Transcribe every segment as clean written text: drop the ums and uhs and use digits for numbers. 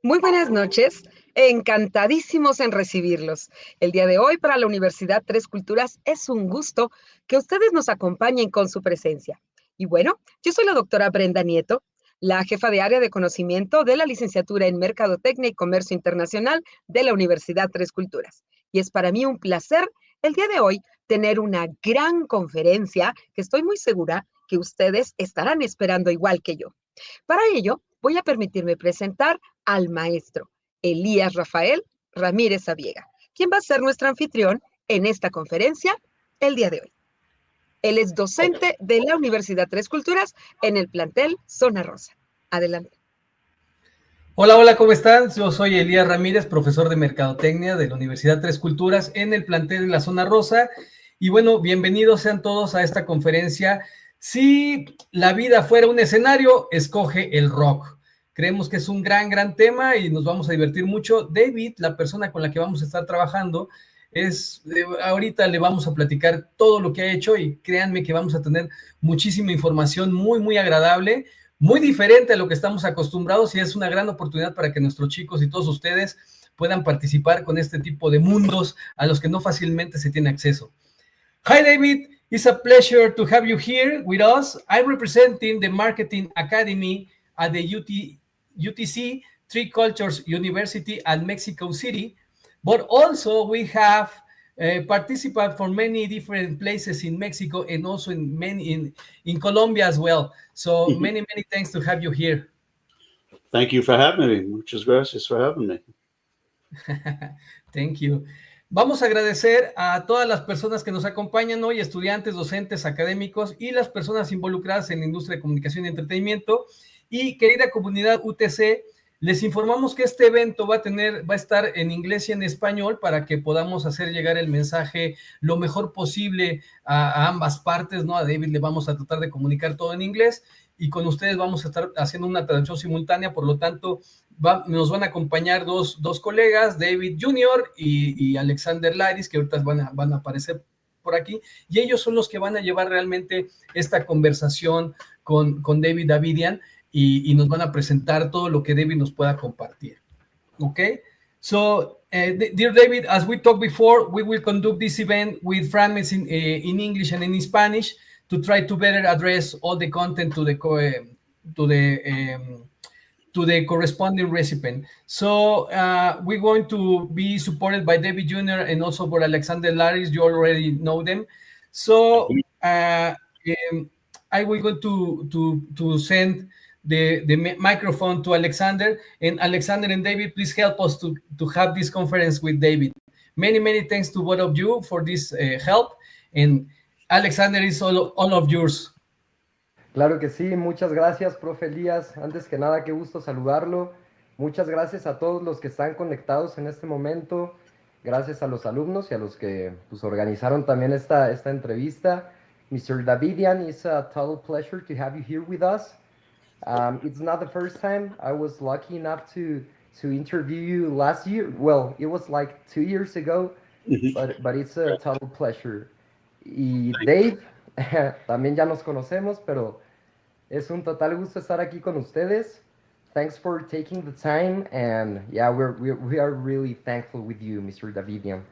Muy buenas noches, encantadísimos en recibirlos. El día de hoy para la Universidad Tres Culturas es un gusto que ustedes nos acompañen con su presencia. Y bueno, yo soy la doctora Brenda Nieto, la jefa de área de conocimiento de la licenciatura en Mercadotecnia y Comercio Internacional de la Universidad Tres Culturas. Y es para mí un placer el día de hoy tener una gran conferencia que estoy muy segura que ustedes estarán esperando igual que yo. Para ello, voy a permitirme presentar al maestro Elías Rafael Ramírez Aviega, quien va a ser nuestro anfitrión en esta conferencia el día de hoy. Él es docente de la Universidad Tres Culturas en el plantel Zona Rosa. Adelante. Hola, ¿cómo están? Yo soy Elías Ramírez, profesor de Mercadotecnia de la Universidad Tres Culturas en el plantel de la Zona Rosa. Y bueno, bienvenidos sean todos a esta conferencia. Si la vida fuera un escenario, escoge el rock. Creemos que es un gran tema y nos vamos a divertir mucho. David, la persona con la que vamos a estar trabajando, ahorita le vamos a platicar todo lo que ha hecho y créanme que vamos a tener muchísima información muy agradable, muy diferente a lo que estamos acostumbrados, y es una gran oportunidad para que nuestros chicos y todos ustedes puedan participar con este tipo de mundos a los que no fácilmente se tiene acceso. Hi David, it's a pleasure to have you here with us. I'm representing the Marketing Academy at the UTC, Three Cultures University at Mexico City, but also we have participants from many different places in Mexico and also in Colombia as well. So many thanks to have you here. Thank you for having me. Muchas gracias for having me. Thank you. Vamos a agradecer a todas las personas que nos acompañan hoy, estudiantes, docentes, académicos y las personas involucradas en la industria de comunicación y entretenimiento. Y querida comunidad UTC, les informamos que este evento va a estar en inglés y en español para que podamos hacer llegar el mensaje lo mejor posible a ambas partes, ¿no? A David le vamos a tratar de comunicar todo en inglés y con ustedes vamos a estar haciendo una traducción simultánea, por lo tanto nos van a acompañar dos colegas, David Jr. y Alexander Laris, que ahorita van a aparecer por aquí, y ellos son los que van a llevar realmente esta conversación con David Davidian y nos van a presentar todo lo que David nos pueda compartir. Okay? So, dear David, as we talked before, we will conduct this event with fragments in English and in Spanish to try to better address all the content to the corresponding recipient. So we're going to be supported by David Jr. and also by Alexander Laris. You already know them. So I will go to send the microphone to Alexander, and Alexander and David, please help us to have this conference with David. Many thanks to both of you for this help, and Alexander is all of yours. Claro que sí, muchas gracias, profe Elías. Antes que nada, qué gusto saludarlo. Muchas gracias a todos los que están conectados en este momento. Gracias a los alumnos y a los que pues, organizaron también esta entrevista. Mr. Davidian, it's a total pleasure to have you here with us. It's not the first time. I was lucky enough to interview you last year. Well, it was like 2 years ago, but it's a total pleasure. Y Dave, también ya nos conocemos, pero es un total gusto estar aquí con ustedes. Thanks for taking the time, and yeah, we are really thankful with you, Mr. Davidian.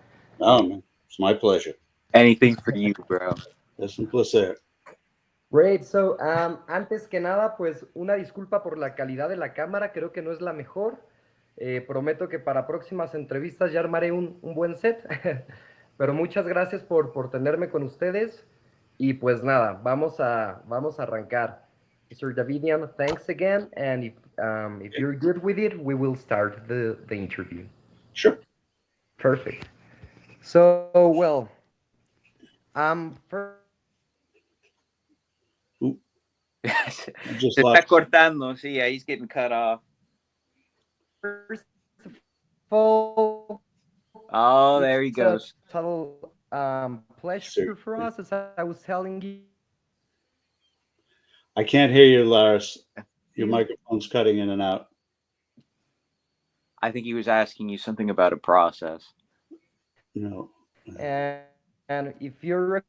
Oh, man, it's my pleasure. Anything for you, bro. Es un placer. Great, so antes que nada, pues una disculpa por la calidad de la cámara, creo que no es la mejor. Prometo que para próximas entrevistas ya armaré un buen set. Pero muchas gracias por tenerme con ustedes. Y pues nada, vamos a arrancar. Mr. Davidian, thanks again. And if you're good with it, we will start the interview. Sure. Perfect. So, well, first... Se está cortando, sí, he's getting cut off. First of all, oh, there he goes. Total pleasure for us, as I was telling you. I can't hear you, Lars. Your microphone's cutting in and out. I think he was asking you something about a process. No. And if you're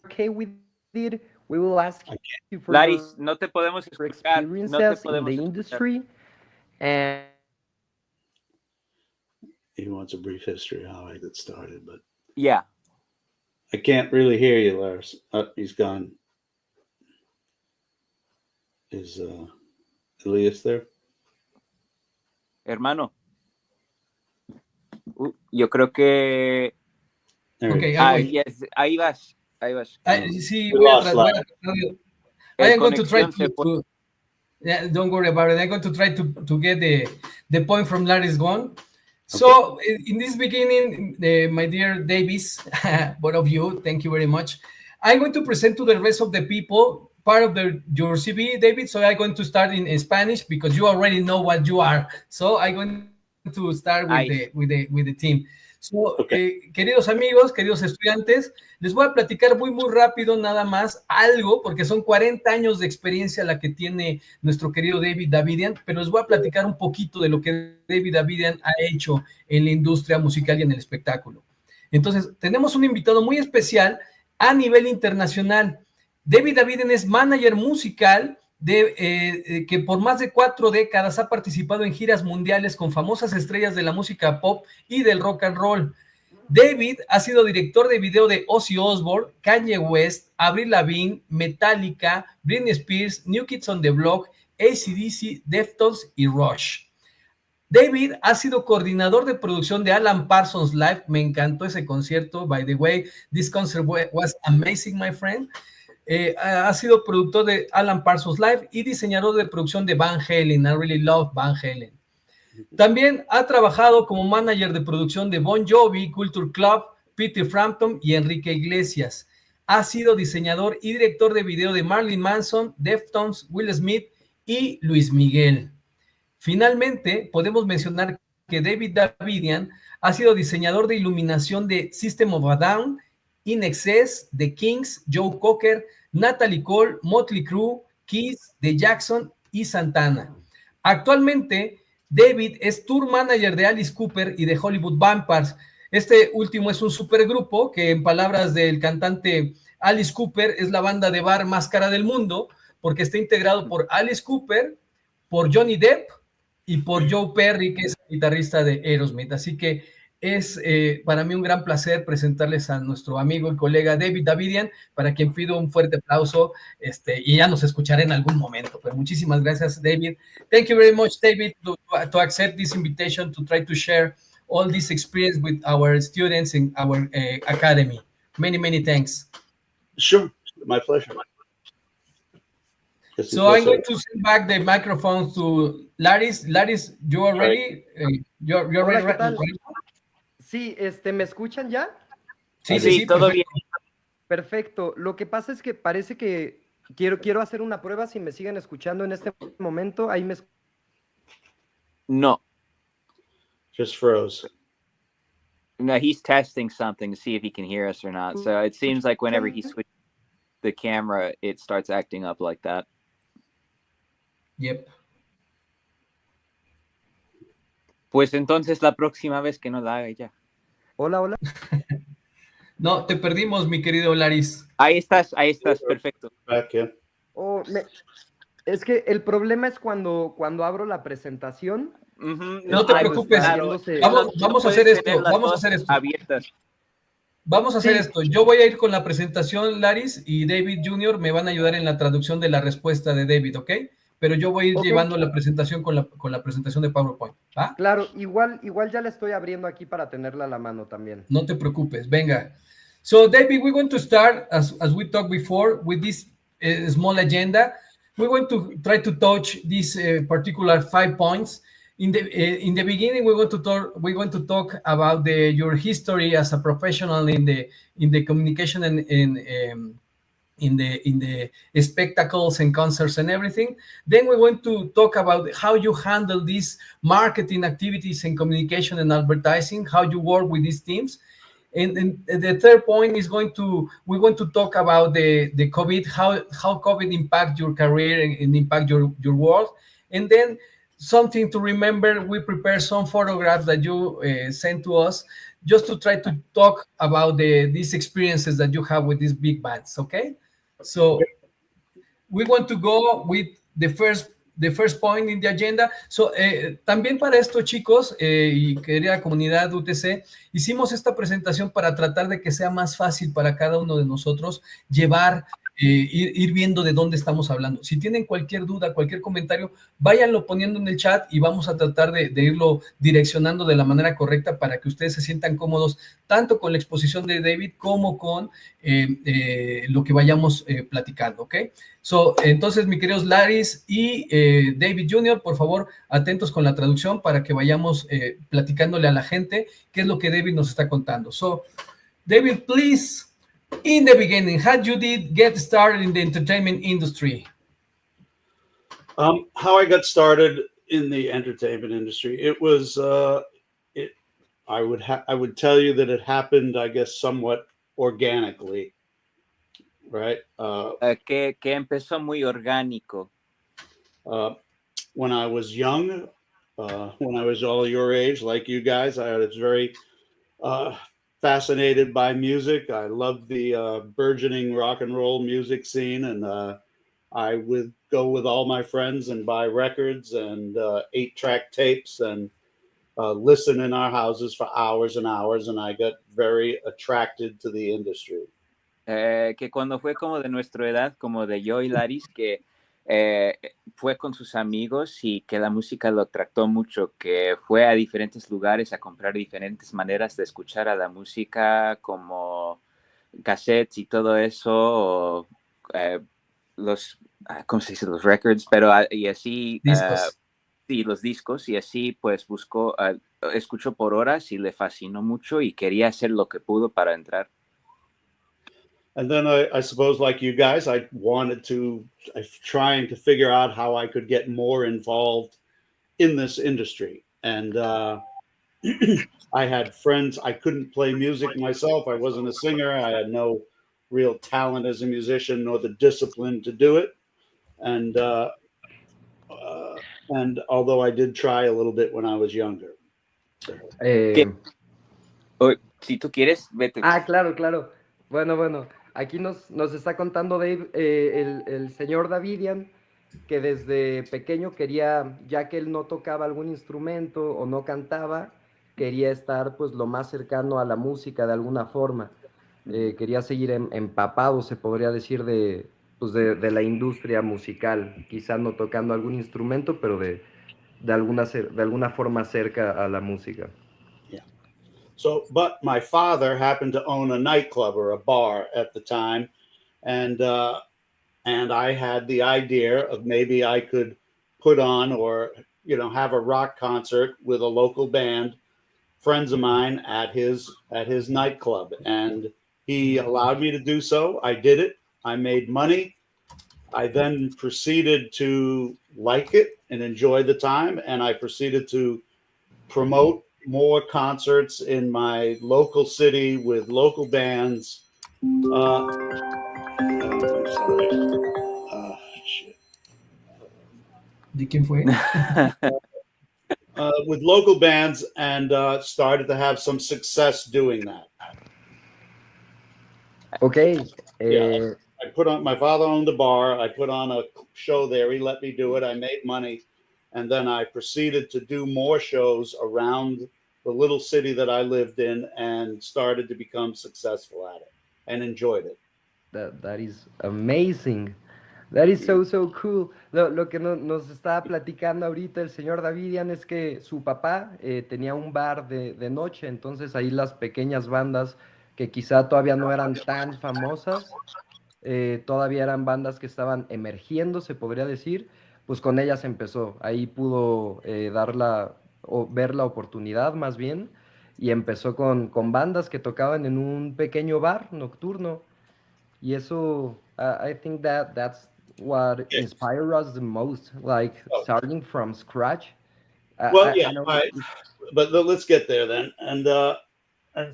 okay with it, we will ask you for Laris, no te podemos your escuchar. experiences No te podemos in the industry, and he wants a brief history of how I got started, but Yeah. I can't really hear you, Lars. He's gone. Is Elias there? Hermano. Yo creo que... There he Okay, is. ahí voy. Yes, ahí vas. Ahí vas. Sí, We voy a lost tratar Lars. I am going to try Conexión se fue. to yeah, don't worry about it. I'm going to try to get the point from Larry's gone. So in this beginning, my dear Davies, both of you, thank you very much. I'm going to present to the rest of the people part of your CV, David. So I'm going to start in Spanish because you already know what you are. So I'm going to start with the team. So, queridos amigos, queridos estudiantes, les voy a platicar muy rápido nada más algo, porque son 40 años de experiencia la que tiene nuestro querido David Davidian, pero les voy a platicar un poquito de lo que David Davidian ha hecho en la industria musical y en el espectáculo. Entonces, tenemos un invitado muy especial a nivel internacional. David Davidian es manager musical que por más de 4 décadas ha participado en giras mundiales con famosas estrellas de la música pop y del rock and roll. David ha sido director de video de Ozzy Osbourne, Kanye West, Avril Lavigne, Metallica, Britney Spears, New Kids on the Block, AC/DC, Deftones y Rush. David ha sido coordinador de producción de Alan Parsons Live. Me encantó ese concierto. By the way, this concert was amazing, my friend. Ha sido productor de Alan Parsons Live y diseñador de producción de Van Halen. I really love Van Halen. También ha trabajado como manager de producción de Bon Jovi, Culture Club, Peter Frampton y Enrique Iglesias. Ha sido diseñador y director de video de Marilyn Manson, Deftones, Will Smith y Luis Miguel. Finalmente, podemos mencionar que David Davidian ha sido diseñador de iluminación de System of a Down, In Excess, The Kings, Joe Cocker, Natalie Cole, Motley Crue, Kiss, The Jackson y Santana. Actualmente, David es tour manager de Alice Cooper y de Hollywood Vampires. Este último es un supergrupo que, en palabras del cantante Alice Cooper, es la banda de bar más cara del mundo porque está integrado por Alice Cooper, por Johnny Depp y por Joe Perry, que es el guitarrista de Aerosmith. Así que es para mí un gran placer presentarles a nuestro amigo y colega David Davidian, para quien pido un fuerte aplauso, y ya nos escucharé en algún momento. Pero muchísimas gracias, David. Thank you very much, David, to accept this invitation to try to share all this experience with our students in our academy. Many thanks. Sure, my pleasure. So I'm going to send back the microphone to Laris. Laris, you are ready? You're Hola, ready? ¿qué tal? Sí, ¿me escuchan ya? Sí, todo bien. Perfecto. Lo que pasa es que parece que quiero hacer una prueba. Si me siguen escuchando en este momento, ahí me... No. Just froze. No, he's testing something to see if he can hear us or not. So it seems like whenever he switches the camera, it starts acting up like that. Yep. Pues entonces la próxima vez que no la haga ya. Hola. No, te perdimos, mi querido Laris. Ahí estás, perfecto. Back, yeah. Es que el problema es cuando abro la presentación. No te preocupes. Vamos a hacer esto. Abiertas. Vamos a hacer esto. Yo voy a ir con la presentación, Laris, y David Jr. me van a ayudar en la traducción de la respuesta de David, ¿ok? Pero yo voy a ir llevando la presentación con la presentación de PowerPoint, ¿va? Claro, igual ya la estoy abriendo aquí para tenerla a la mano también. No te preocupes, venga. So, David, we're going to start, as we talked before, with this small agenda. We're going to try to touch these particular 5 points. In the beginning, we're going to talk about your history as a professional in the communication and in the spectacles and concerts and everything. Then we're going to talk about how you handle these marketing activities and communication and advertising, how you work with these teams. And the third point is we're going to talk about the COVID, how COVID impact your career and impact your work. And then something to remember, we prepare some photographs that you sent to us just to try to talk about these experiences that you have with these big bands, okay? So we want to go with the first the first point in the agenda. So, también para esto, chicos, y querida comunidad UTC, hicimos esta presentación para tratar de que sea más fácil para cada uno de nosotros llevar, ir viendo de dónde estamos hablando. Si tienen cualquier duda, cualquier comentario, váyanlo poniendo en el chat y vamos a tratar de irlo direccionando de la manera correcta para que ustedes se sientan cómodos, tanto con la exposición de David como con lo que vayamos platicando, ¿ok? So, entonces, mis queridos Laris y David Jr., por favor, atentos con la traducción para que vayamos platicándole a la gente qué es lo que David nos está contando. So, David, please, in the beginning, how you did get started in the entertainment industry? How I got started in the entertainment industry, it was, I would tell you that it happened, I guess, somewhat organically, right? Que empezó muy orgánico. When I was young, when I was all your age, like you guys, I was very fascinated by music. I loved the burgeoning rock and roll music scene, and I would go with all my friends and buy records and 8-track tapes and listen in our houses for hours and hours, and I got very attracted to the industry. Que cuando fue como de nuestra edad, como de yo y Laris, que fue con sus amigos y que la música lo atractó mucho, que fue a diferentes lugares a comprar diferentes maneras de escuchar a la música, como cassettes y todo eso, o, los, ¿cómo se dice? Los records, pero y así, Discos. sí, los discos, y así pues buscó, escuchó por horas y le fascinó mucho y quería hacer lo que pudo para entrar. And then I suppose, like you guys, I wanted to trying to figure out how I could get more involved in this industry. And I had friends. I couldn't play music myself. I wasn't a singer. I had no real talent as a musician, nor the discipline to do it. And although I did try a little bit when I was younger. Si tú quieres, vete. Claro. Bueno. Aquí nos está contando Dave, el señor Davidian, que desde pequeño quería, ya que él no tocaba algún instrumento o no cantaba, quería estar pues lo más cercano a la música de alguna forma. Quería seguir empapado, se podría decir, de la industria musical, quizá no tocando algún instrumento, pero de alguna forma cerca a la música. So, but my father happened to own a nightclub or a bar at the time, and I had the idea of maybe I could put on or have a rock concert with a local band, friends of mine at his nightclub, and he allowed me to do so. I did it. I made money. I then proceeded to like it and enjoy the time, and I proceeded to promote more concerts in my local city with local bands. Shit. ¿De quién fue? With local bands, and started to have some success doing that. Okay. Yeah, I put on. My father owned a bar. I put on a show there. He let me do it. I made money, and then I proceeded to do more shows around the little city that I lived in, and started to become successful at it, and enjoyed it. That is amazing. That is so cool. Lo que nos estaba platicando ahorita el señor Davidian es que su papá tenía un bar de noche, entonces ahí las pequeñas bandas que quizá todavía no eran tan famosas, todavía eran bandas que estaban emergiendo, se podría decir, pues con ellas empezó. Ahí pudo ver la oportunidad más bien, y empezó con bandas que tocaban en un pequeño bar nocturno. Y eso, I think that's what inspired us the most, like starting from scratch. But let's get there then. And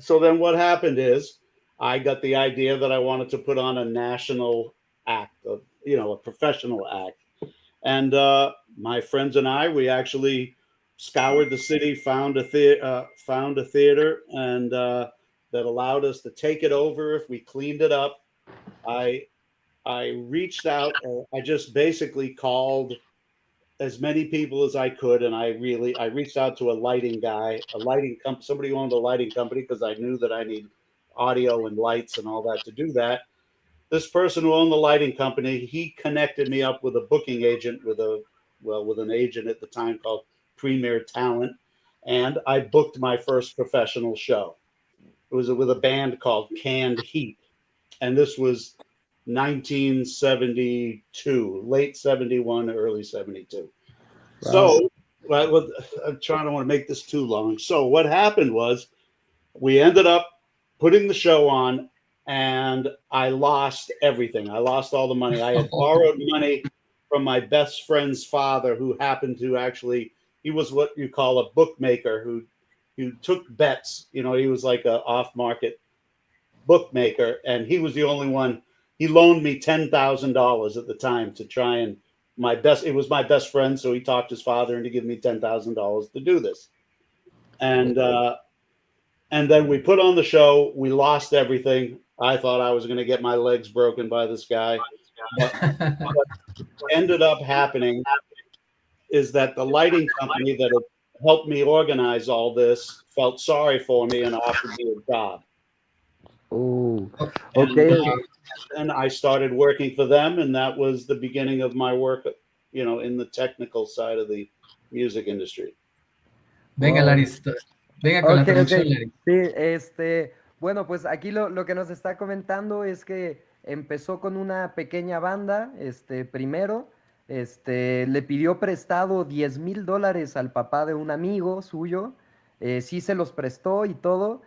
so then what happened is I got the idea that I wanted to put on a national act, a professional act. And my friends and I, we actually scoured the city, found a theater, and that allowed us to take it over if we cleaned it up. I reached out. I just basically called as many people as I could, and I reached out to a lighting guy, somebody who owned a lighting company, because I knew that I need audio and lights and all that to do that. This person who owned the lighting company, he connected me up with a booking agent, with an agent at the time called Premier Talent, and I booked my first professional show. It was with a band called Canned Heat, and this was 1972, late 71, early 72. Wow. So, I'm trying to want to make this too long. So what happened was we ended up putting the show on, and I lost everything. I lost all the money. I had borrowed money from my best friend's father, who happened to he was what you call a bookmaker who took bets. He was like a off-market bookmaker, and he was the only one. He loaned me $10,000 at the time to try and it was my best friend, so he talked his father into giving me $10,000 to do this. And then we put on the show. We lost everything. I thought I was going to get my legs broken by this guy. What ended up happening is that the lighting company that had helped me organize all this felt sorry for me and offered me a job. Oh, okay. And I started working for them, and that was the beginning of my work, in the technical side of the music industry. Venga, Wow. Laris. Venga con la traducción, Laris. Sí, bueno, pues aquí lo que nos está comentando es que empezó con una pequeña banda, primero, le pidió prestado $10,000 al papá de un amigo suyo, sí se los prestó y todo,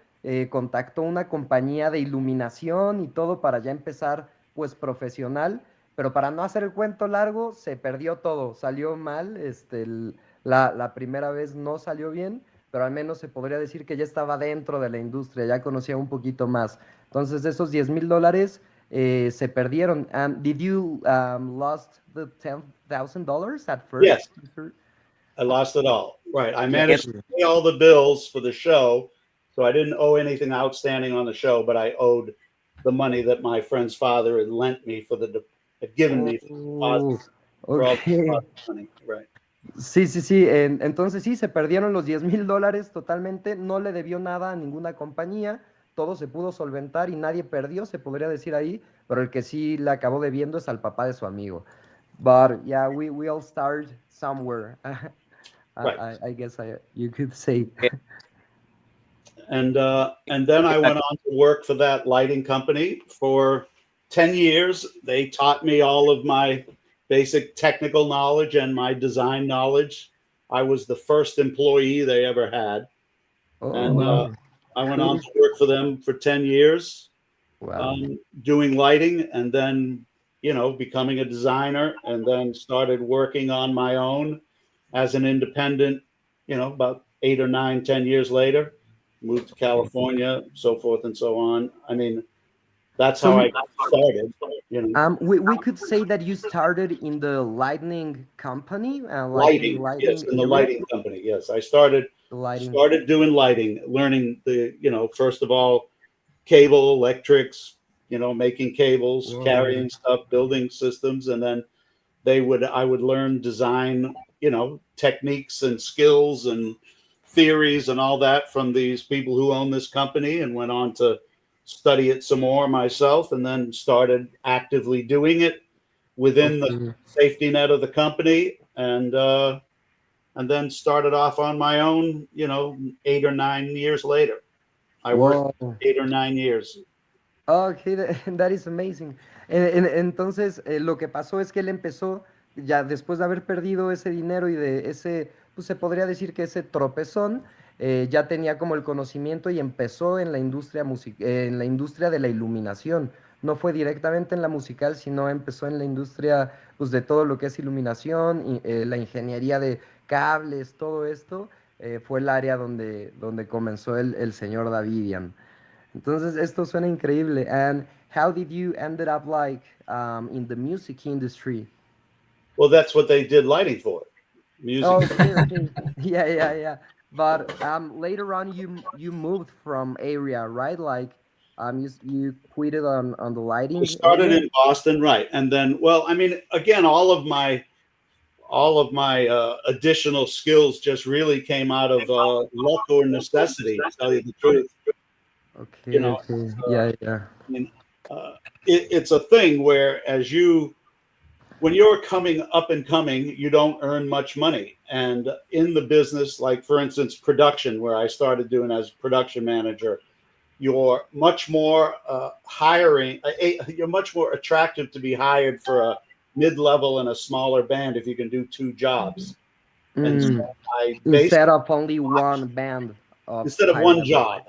contactó una compañía de iluminación y todo para ya empezar, pues, profesional, pero para no hacer el cuento largo, se perdió todo, salió mal, la primera vez no salió bien, pero al menos se podría decir que ya estaba dentro de la industria, ya conocía un poquito más. Entonces, esos $10,000 se perdieron. Did you lost the $10,000 at first? Yes, I lost it all. Right. I managed to pay all the bills for the show, so I didn't owe anything outstanding on the show, but I owed the money that my friend's father had lent me had given me for all the money. Right. Sí. Entonces sí, se perdieron los $10,000 totalmente, no le debió nada a ninguna compañía, todo se pudo solventar y nadie perdió, se podría decir ahí, pero el que sí le acabó debiendo es al papá de su amigo. But yeah, we all start somewhere. Right. I guess you could say. And then I went on to work for that lighting company for 10 years. They taught me all of my basic technical knowledge and my design knowledge. I was the first employee they ever had. Wow. I went on to work for them for 10 years, Wow. doing lighting, and then, becoming a designer, and then started working on my own as an independent, about 8 or 9, 10 years later, moved to California, so forth and so on. I mean, that's how I got started. We could say that you started in the lighting company, lighting, yes, in the lighting company. Yes, I started doing lighting, learning first of all, cable, electrics, making cables, carrying stuff, building systems, and then I would learn design, techniques and skills and theories and all that from these people who own this company, and went on to study it some more myself, and then started actively doing it within the safety net of the company, and then started off on my own, 8 or 9 years later. I worked 8 or 9 years. Okay, that is amazing. Entonces, lo que pasó es que él empezó, ya después de haber perdido ese dinero y de ese, pues se podría decir que ese tropezón, ya tenía como el conocimiento y empezó en la industria en la industria de la iluminación. No fue directamente en la musical, sino empezó en la industria, pues, de todo lo que es iluminación, y, la ingeniería de cables, todo esto, fue el área donde comenzó el señor Davidian. Entonces, esto suena increíble. And how did you ended up in the music industry? Well, that's what they did lighting for. Music. Okay. Yeah. But later on, you moved from area, right? You quitted on the lighting. I started in Boston, right? And then, again, all all of my additional skills just really came out of luck or necessity, to tell you the truth. Okay, You know, okay. Yeah, yeah. I mean, it's a thing where when you're coming up and coming, you don't earn much money. And in the business, like for instance, production, where I started doing as production manager, you're much more you're much more attractive to be hired for a mid-level and a smaller band if you can do two jobs. And so I Instead of only one band of instead of high one level. job,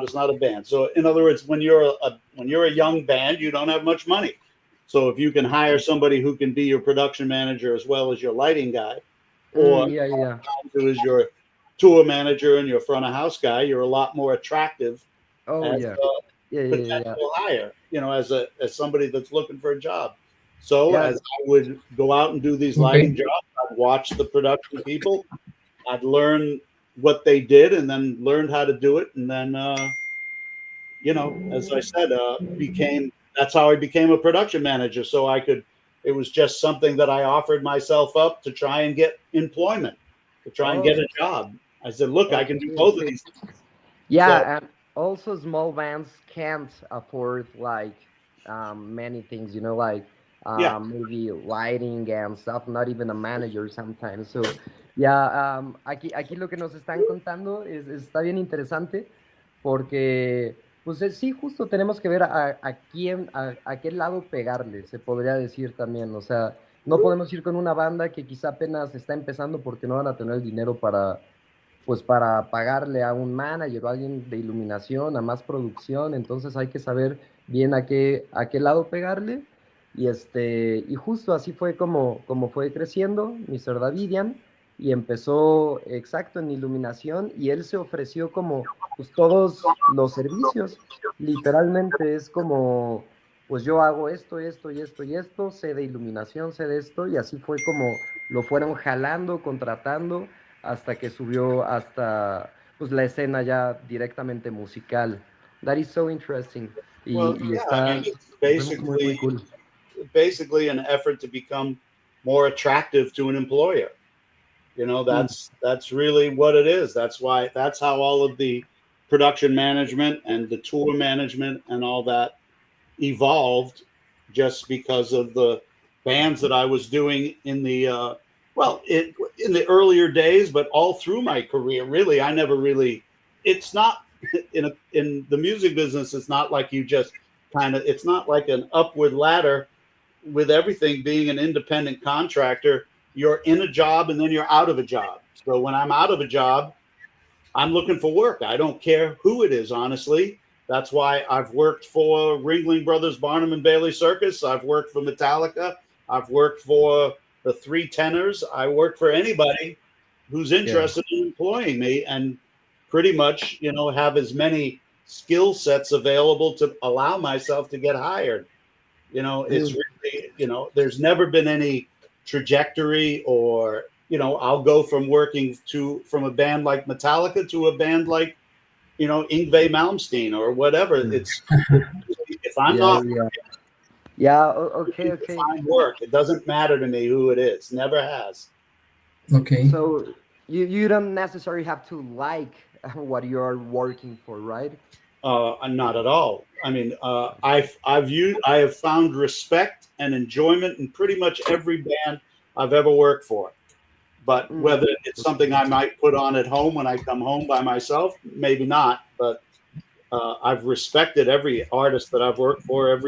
it's not a band. So in other words, when you're a young band, you don't have much money. So if you can hire somebody who can be your production manager as well as your lighting guy, or Yeah. who is your tour manager and your front of house guy, you're a lot more attractive Oh, as yeah. a Yeah. potential hire, as somebody that's looking for a job. So Yeah. as I would go out and do these lighting jobs, I'd watch the production people, I'd learn what they did and then learned how to do it. And then, as I said, that's how I became a production manager. So it was just something that I offered myself up to try and get employment, to try and get a job. I said, look, I can do both of these things. Yeah, So, and also small bands can't afford like many things, like yeah. maybe lighting and stuff, not even a manager sometimes. So, yeah, aquí lo que nos están contando está bien interesante porque, pues sí, justo tenemos que ver a qué lado pegarle, se podría decir también. O sea, no podemos ir con una banda que quizá apenas está empezando porque no van a tener el dinero para pagarle a un manager o a alguien de iluminación, a más producción. Entonces hay que saber bien a qué lado pegarle. Y justo así fue como fue creciendo Mr. Davidian, y empezó exacto en iluminación, y él se ofreció como pues todos los servicios. Literalmente es como, pues yo hago esto, esto y esto y esto, sé de iluminación, sé de esto, y así fue como lo fueron jalando, contratando, hasta que subió hasta pues la escena ya directamente musical. That is so interesting. Well, Y yeah, está I mean, it's muy cool. basically an effort to become more attractive to an employer. That's really what it is. That's how all of the production management and the tour management and all that evolved, just because of the bands that I was doing in the in the earlier days, but all through my career. Really, I never really. It's not in the music business. It's not like you just it's not like an upward ladder with everything being an independent contractor. You're in a job and then you're out of a job. So when I'm out of a job, I'm looking for work. I don't care who it is, honestly. That's why I've worked for Ringling Brothers, Barnum and Bailey Circus. I've worked for Metallica. I've worked for the Three Tenors. I work for anybody who's interested in employing me, and pretty much, have as many skill sets available to allow myself to get hired. It's really, there's never been any trajectory, or I'll go from from a band like Metallica to a band like Yngwie Malmsteen or whatever. It's if I'm not okay. find work, it doesn't matter to me who it is. Never has. Okay. So you don't necessarily have to like what you're working for, right? Not at all. I mean, I have found respect and enjoyment in pretty much every band I've ever worked for. But whether it's something I might put on at home when I come home by myself, maybe not. But I've respected every artist that I've worked for,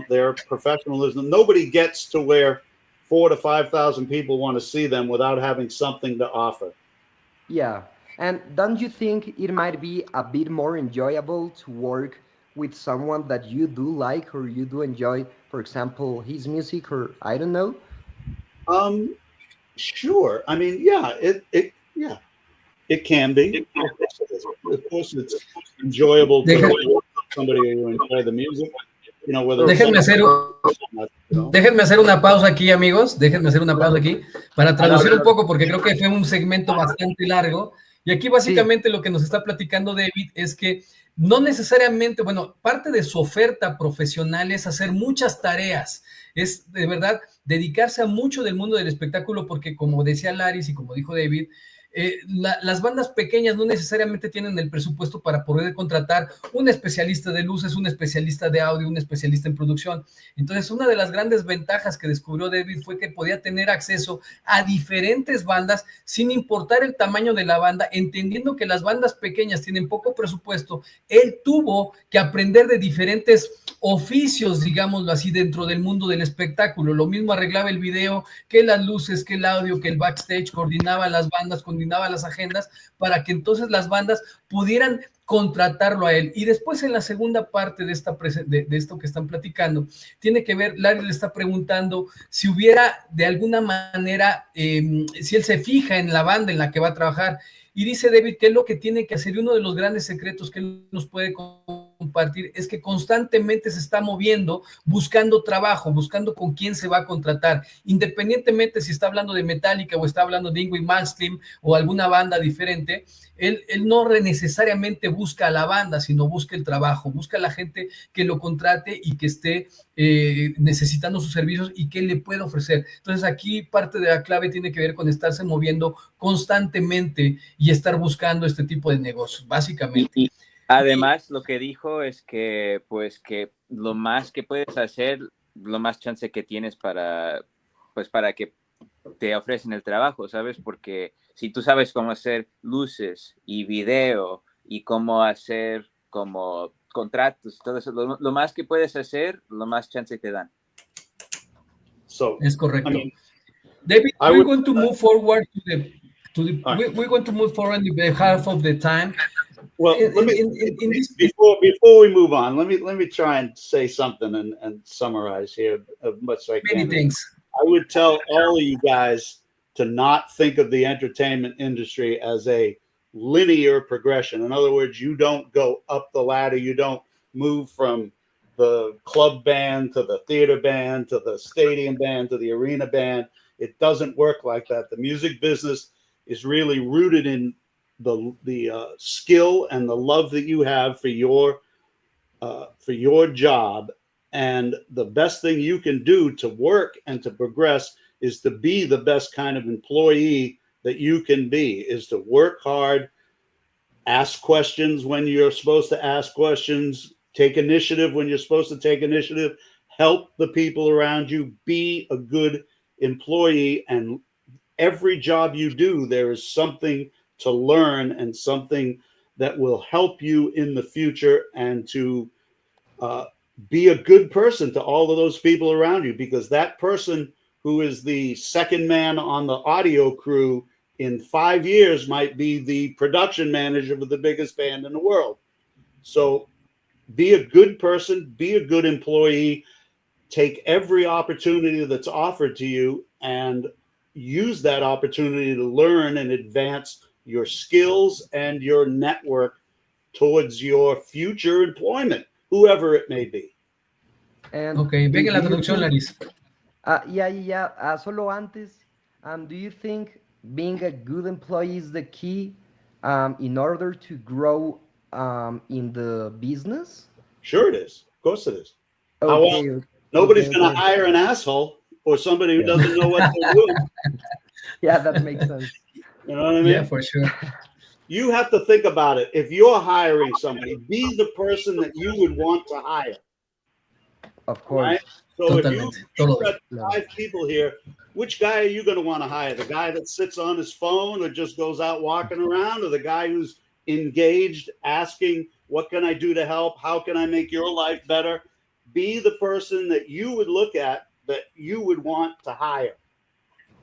their professionalism. Nobody gets to where 4,000 to 5,000 people want to see them without having something to offer. Yeah. And don't you think it might be a bit more enjoyable to work with someone that you do like or you do enjoy, for example, his music, or I don't know? Sure. I mean, it can be. Of course, it's enjoyable to work with somebody who enjoy the music. Déjenme hacer una pausa aquí, amigos. Déjenme hacer una pausa aquí para traducir un poco, porque creo que fue un segmento bastante largo. Y aquí básicamente lo que nos está platicando David es que no necesariamente, bueno, parte de su oferta profesional es hacer muchas tareas. es de verdad dedicarse a mucho del mundo del espectáculo, porque como decía Laris y como dijo David, las bandas pequeñas no necesariamente tienen el presupuesto para poder contratar un especialista de luces, un especialista de audio, un especialista en producción. Entonces, una de las grandes ventajas que descubrió David fue que podía tener acceso a diferentes bandas sin importar el tamaño de la banda, entendiendo que las bandas pequeñas tienen poco presupuesto. Él tuvo que aprender de diferentes oficios, digámoslo así, dentro del mundo del espectáculo. Lo mismo arreglaba el video, que las luces, que el audio, que el backstage, coordinaba las bandas, coordinaba las agendas, para que entonces las bandas pudieran contratarlo a él. Y después en la segunda parte de esto que están platicando, tiene que ver, Larry le está preguntando si hubiera de alguna manera, si él se fija en la banda en la que va a trabajar, y dice David que es lo que tiene que hacer, y uno de los grandes secretos que él nos puede compartir es que constantemente se está moviendo, buscando trabajo, buscando con quién se va a contratar, independientemente si está hablando de Metálica o está hablando de Ingrid Malmsteen o alguna banda diferente. Él no necesariamente busca a la banda, sino busca el trabajo, busca a la gente que lo contrate y que esté necesitando sus servicios y que le pueda ofrecer. Entonces aquí parte de la clave tiene que ver con estarse moviendo constantemente y estar buscando este tipo de negocios, básicamente. Y además lo que dijo es que pues que lo más que puedes hacer, lo más chance que tienes para que te ofrecen el trabajo, ¿sabes? Porque si tú sabes cómo hacer luces y video y cómo hacer como contratos, todo eso, lo más que puedes hacer, lo más chance te dan. So, es correcto. I mean, David, we're going to move forward right. we're going to move forward in the half of the time. Well, before we move on, let me try and say something and summarize here as much as I can. Many things. I would tell all of you guys to not think of the entertainment industry as a linear progression. In other words, you don't go up the ladder. You don't move from the club band to the theater band to the stadium band to the arena band. It doesn't work like that. The music business is really rooted in the skill and the love that you have for your job. And the best thing you can do to work and to progress is to be the best kind of employee that you can be, is to work hard, ask questions when you're supposed to ask questions, take initiative when you're supposed to take initiative, help the people around you, be a good employee. And every job you do, there is something to learn and something that will help you in the future, and to be a good person to all of those people around you, because that person who is the second man on the audio crew in 5 years might be the production manager of the biggest band in the world. So be a good person, be a good employee, take every opportunity that's offered to you and use that opportunity to learn and advance your skills and your network towards your future employment, whoever it may be. And Okay, venga la traducción, Laris. Solo antes, do you think being a good employee is the key in order to grow in the business? Sure it is. Of course it is. Okay, nobody's going to hire an asshole or somebody who doesn't know what they're doing. Yeah, that makes sense. You know what I mean? Yeah, for sure. You have to think about it. If you're hiring somebody, be the person that you would want to hire. Of course. Right? So Totalmente. if you've got 5 people here, which guy are you going to want to hire? The guy that sits on his phone or just goes out walking around, or the guy who's engaged, asking, what can I do to help? How can I make your life better? Be the person that you would look at, that you would want to hire.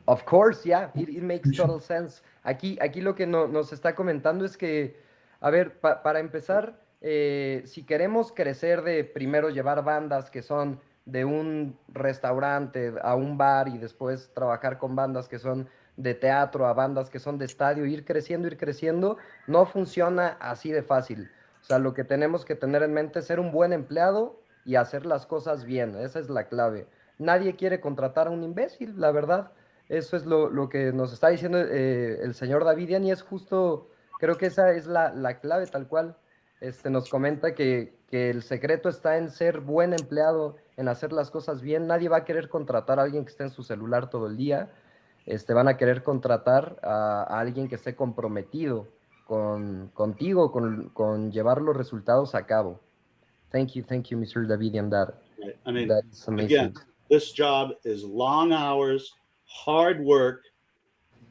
Of course, yeah, it makes total sense. Aquí lo que nos está comentando es que, a ver, para empezar, si queremos crecer de primero llevar bandas que son de un restaurante a un bar y después trabajar con bandas que son de teatro a bandas que son de estadio, ir creciendo, no funciona así de fácil. O sea, lo que tenemos que tener en mente es ser un buen empleado y hacer las cosas bien. Esa es la clave. Nadie quiere contratar a un imbécil, la verdad. Eso es lo que nos está diciendo el señor Davidian, y es justo, creo que esa es la clave tal cual. Nos comenta que el secreto está en ser buen empleado, en hacer las cosas bien. Nadie va a querer contratar a alguien que esté en su celular todo el día. Van a querer contratar a alguien que esté comprometido contigo, con llevar los resultados a cabo. Thank you, Mr. Davidian. Right. I mean, That is amazing. again, this job is long hours, hard work,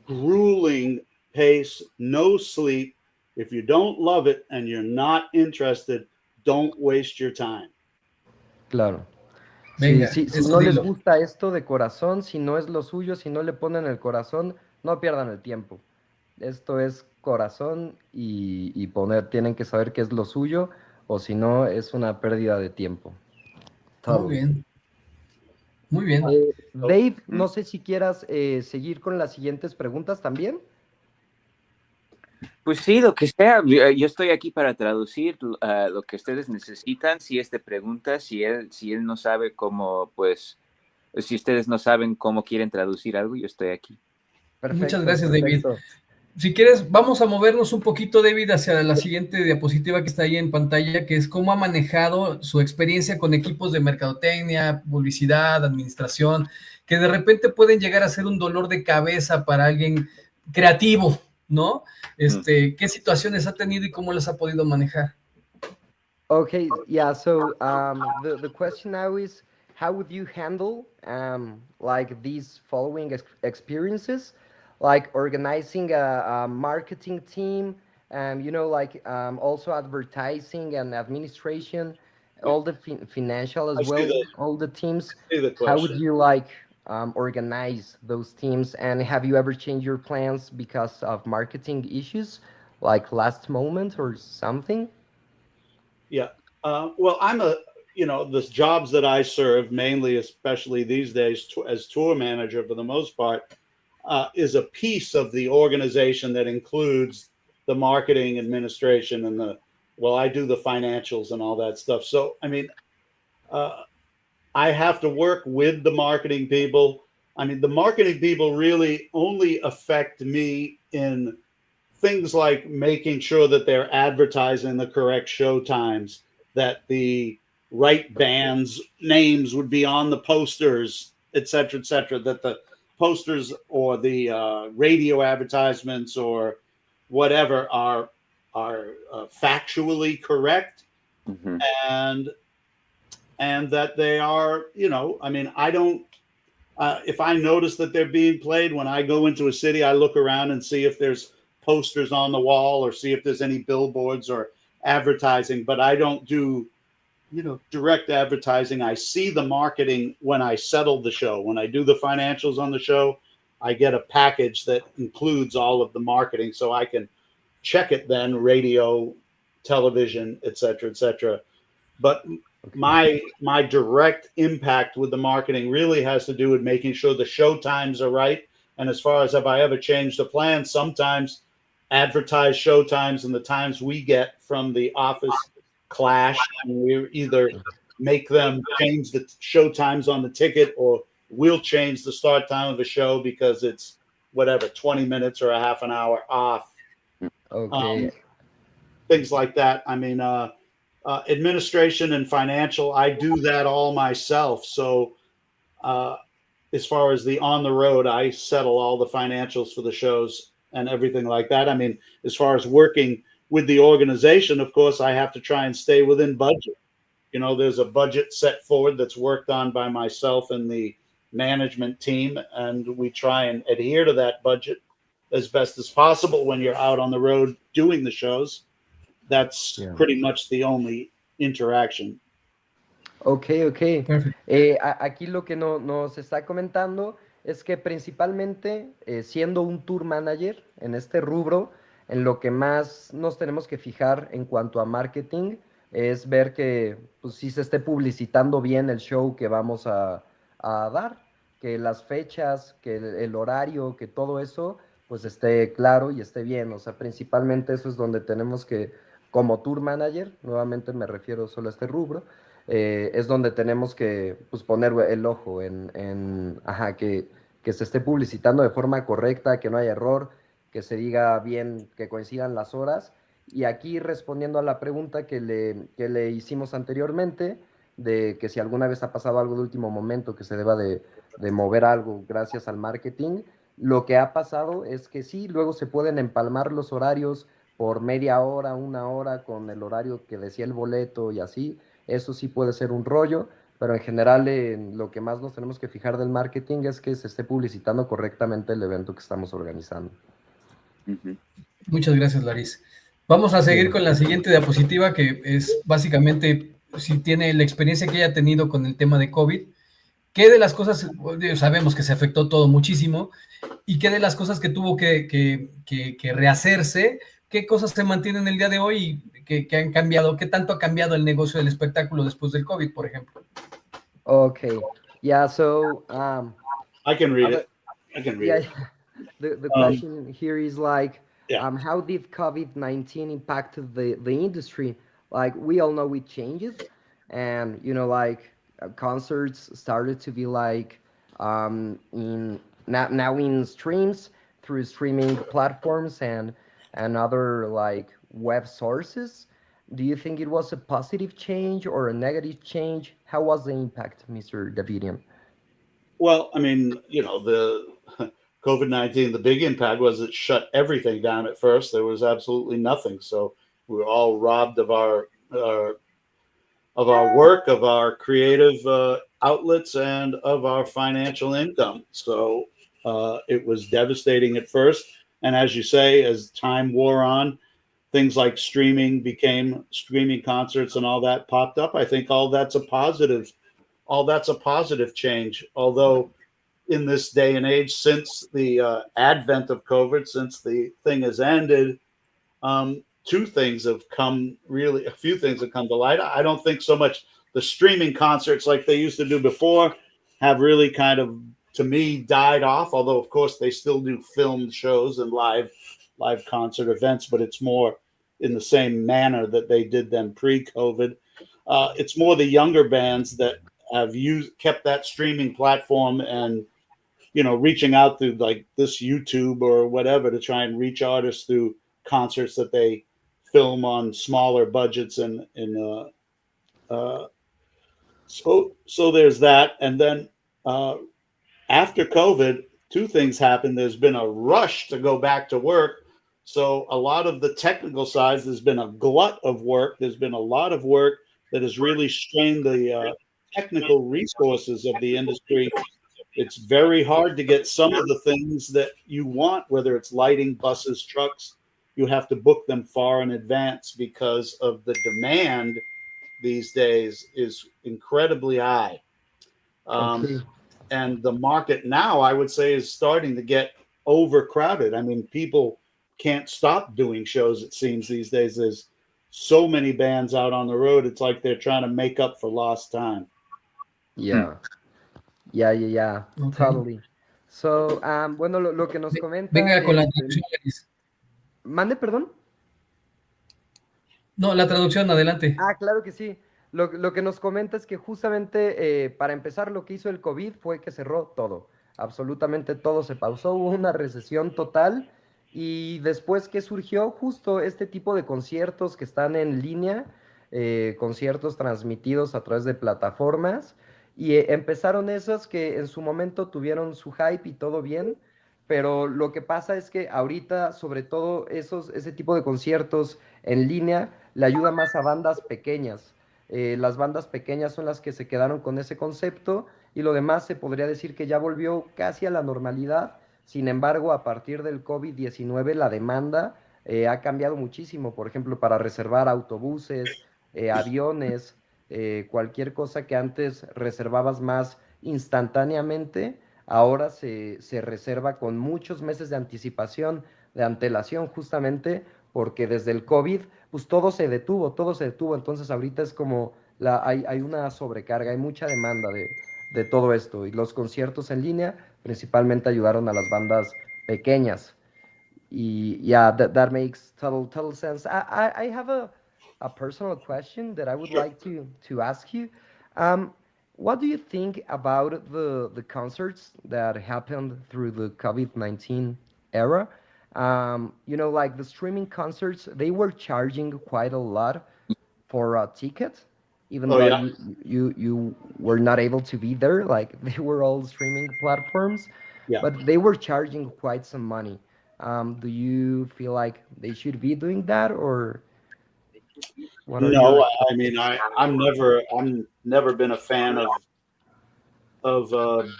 grueling pace, no sleep. If you don't love it and you're not interested, don't waste your time. Claro. Venga, si eso no les dilo. gusta esto de corazón, si no es lo suyo, si no le ponen el corazón, no pierdan el tiempo. Esto es corazón y tienen que saber qué es lo suyo, o si no, es una pérdida de tiempo. Muy bien. Muy bien. Dave, no sé si quieras seguir con las siguientes preguntas también. Pues sí, lo que sea. Yo estoy aquí para traducir lo que ustedes necesitan. Si es de preguntas, si él no sabe cómo, pues, si ustedes no saben cómo quieren traducir algo, yo estoy aquí. Perfecto, muchas gracias, perfecto. David. Si quieres, vamos a movernos un poquito, David, hacia la siguiente diapositiva que está ahí en pantalla, que es cómo ha manejado su experiencia con equipos de mercadotecnia, publicidad, administración, que de repente pueden llegar a ser un dolor de cabeza para alguien creativo, ¿no? ¿Qué situaciones ha tenido y cómo las ha podido manejar? Okay, yeah, so the question now is, how would you handle like these following experiences, like organizing a marketing team, like also advertising and administration, all the financial as well, all the teams. How would you like organize those teams, and have you ever changed your plans because of marketing issues, like last moment or something? Yeah. Well, the jobs that I serve mainly, especially these days, as tour manager for the most part, is a piece of the organization that includes the marketing administration and I do the financials and all that stuff. So, I mean, I have to work with the marketing people. I mean, the marketing people really only affect me in things like making sure that they're advertising the correct show times, that the right bands' names would be on the posters, et cetera, that the posters or the radio advertisements or whatever are factually correct, Mm-hmm. and that they are, I mean, I don't. If I notice that they're being played, when I go into a city, I look around and see if there's posters on the wall or see if there's any billboards or advertising, but I don't do, direct advertising. I see the marketing when I settle the show. When I do the financials on the show, I get a package that includes all of the marketing so I can check it then, radio, television, et cetera. But my direct impact with the marketing really has to do with making sure the show times are right. And as far as have I ever changed the plan, sometimes advertise show times and the times we get from the office clash, and we either make them change the show times on the ticket, or we'll change the start time of a show because it's whatever, 20 minutes or a half an hour off. Okay. Things like that. I mean, administration and financial, I do that all myself. So as far as the on the road, I settle all the financials for the shows and everything like that. I mean, as far as working with the organization, of course, I have to try and stay within budget. There's a budget set forward that's worked on by myself and the management team, and we try and adhere to that budget as best as possible when you're out on the road doing the shows. That's pretty much the only interaction. Okay. Perfect. Aquí lo que nos está comentando es que principalmente siendo un tour manager en este rubro, en lo que más nos tenemos que fijar en cuanto a marketing es ver que pues, sí se esté publicitando bien el show que vamos a dar, que las fechas, que el horario, que todo eso pues esté claro y esté bien. O sea, principalmente eso es donde tenemos que, como tour manager, nuevamente me refiero solo a este rubro, es donde tenemos que pues, poner el ojo que se esté publicitando de forma correcta, que no haya error, que se diga bien, que coincidan las horas. Y aquí respondiendo a la pregunta que le hicimos anteriormente, de que si alguna vez ha pasado algo de último momento que se deba de mover algo gracias al marketing, lo que ha pasado es que sí, luego se pueden empalmar los horarios por media hora, una hora con el horario que decía el boleto y así. Eso sí puede ser un rollo, pero en general lo que más nos tenemos que fijar del marketing es que se esté publicitando correctamente el evento que estamos organizando. Muchas gracias, Laris. Vamos a seguir con la siguiente diapositiva, que es básicamente si tiene la experiencia que haya tenido con el tema de COVID. ¿Qué de las cosas, sabemos que se afectó todo muchísimo, y qué de las cosas que tuvo que rehacerse, qué cosas se mantienen el día de hoy y que han cambiado, qué tanto ha cambiado el negocio del espectáculo después del COVID, por ejemplo? Okay, yeah, so I can read it. I can read yeah, it. the question here is like, Yeah. how did COVID-19 impact the industry? Like, we all know it changes, and like concerts started to be like in now in streams through streaming platforms and other like web sources. Do you think it was a positive change or a negative change? How was the impact, Mr. Davidian? Well, I mean, the COVID-19, the big impact was it shut everything down at first. There was absolutely nothing. So we were all robbed of our work, of our creative outlets, and of our financial income. So it was devastating at first. And as you say, as time wore on, things like streaming concerts and all that popped up. I think all that's a positive change. Although in this day and age, since the advent of COVID, since the thing has ended, a few things have come to light. I don't think so much the streaming concerts like they used to do before have really kind of, to me, died off. Although, of course, they still do filmed shows and live concert events, but it's more in the same manner that they did them pre-COVID. It's more the younger bands that have kept that streaming platform and reaching out through like this YouTube or whatever to try and reach artists through concerts that they film on smaller budgets so there's that. And then after COVID, two things happened. There's been a rush to go back to work. So a lot of the technical sides, there's been a glut of work. There's been a lot of work that has really strained the technical resources of the industry. It's very hard to get some of the things that you want, whether it's lighting, buses, trucks. You have to book them far in advance because of the demand these days is incredibly high. Okay. And the market now, I would say, is starting to get overcrowded. I mean, people can't stop doing shows, it seems, these days. There's so many bands out on the road. It's like they're trying to make up for lost time. Yeah. Yeah. Ok. Totally. So, bueno, lo que nos comenta, Venga con la traducción, Laris. mande, perdón. No, la traducción, adelante. Claro que sí. Lo que nos comenta es que justamente para empezar lo que hizo el COVID fue que cerró todo. Absolutamente todo se pausó, hubo una recesión total y después que surgió justo este tipo de conciertos que están en línea, conciertos transmitidos a través de plataformas y empezaron esos que en su momento tuvieron su hype y todo bien, pero lo que pasa es que ahorita sobre todo ese tipo de conciertos en línea le ayuda más a bandas pequeñas. Las bandas pequeñas son las que se quedaron con ese concepto y lo demás se podría decir que ya volvió casi a la normalidad. Sin embargo, a partir del COVID-19 la demanda ha cambiado muchísimo. Por ejemplo, para reservar autobuses, aviones, cualquier cosa que antes reservabas más instantáneamente, ahora se reserva con muchos meses de anticipación, de antelación, justamente porque desde el COVID pues todo se detuvo. Entonces ahorita es como hay una sobrecarga, hay mucha demanda de todo esto. Y los conciertos en línea principalmente ayudaron a las bandas pequeñas. Y yeah, that makes total sense. I have a personal question that I would Sure. like to ask you. What do you think about the concerts that happened through the COVID-19 era? Like the streaming concerts, they were charging quite a lot for a ticket. even Oh though yeah. you were not able to be there. Like they were all streaming platforms, Yeah. but they were charging quite some money. Do you feel like they should be doing that, or what are your No, I thoughts? mean, I'm never been a fan of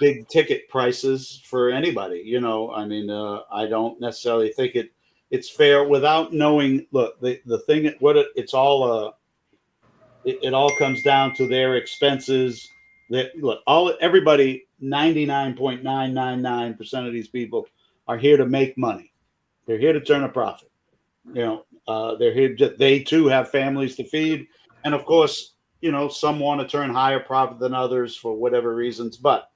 big ticket prices for anybody. You know, I mean, I don't necessarily think it's fair without knowing. Look, the thing, it's all it all comes down to their expenses. That look, everybody, 99.999% of these people are here to make money. They're here to turn a profit. You know, they're here. They too have families to feed, and of course, you know, some want to turn higher profit than others for whatever reasons. But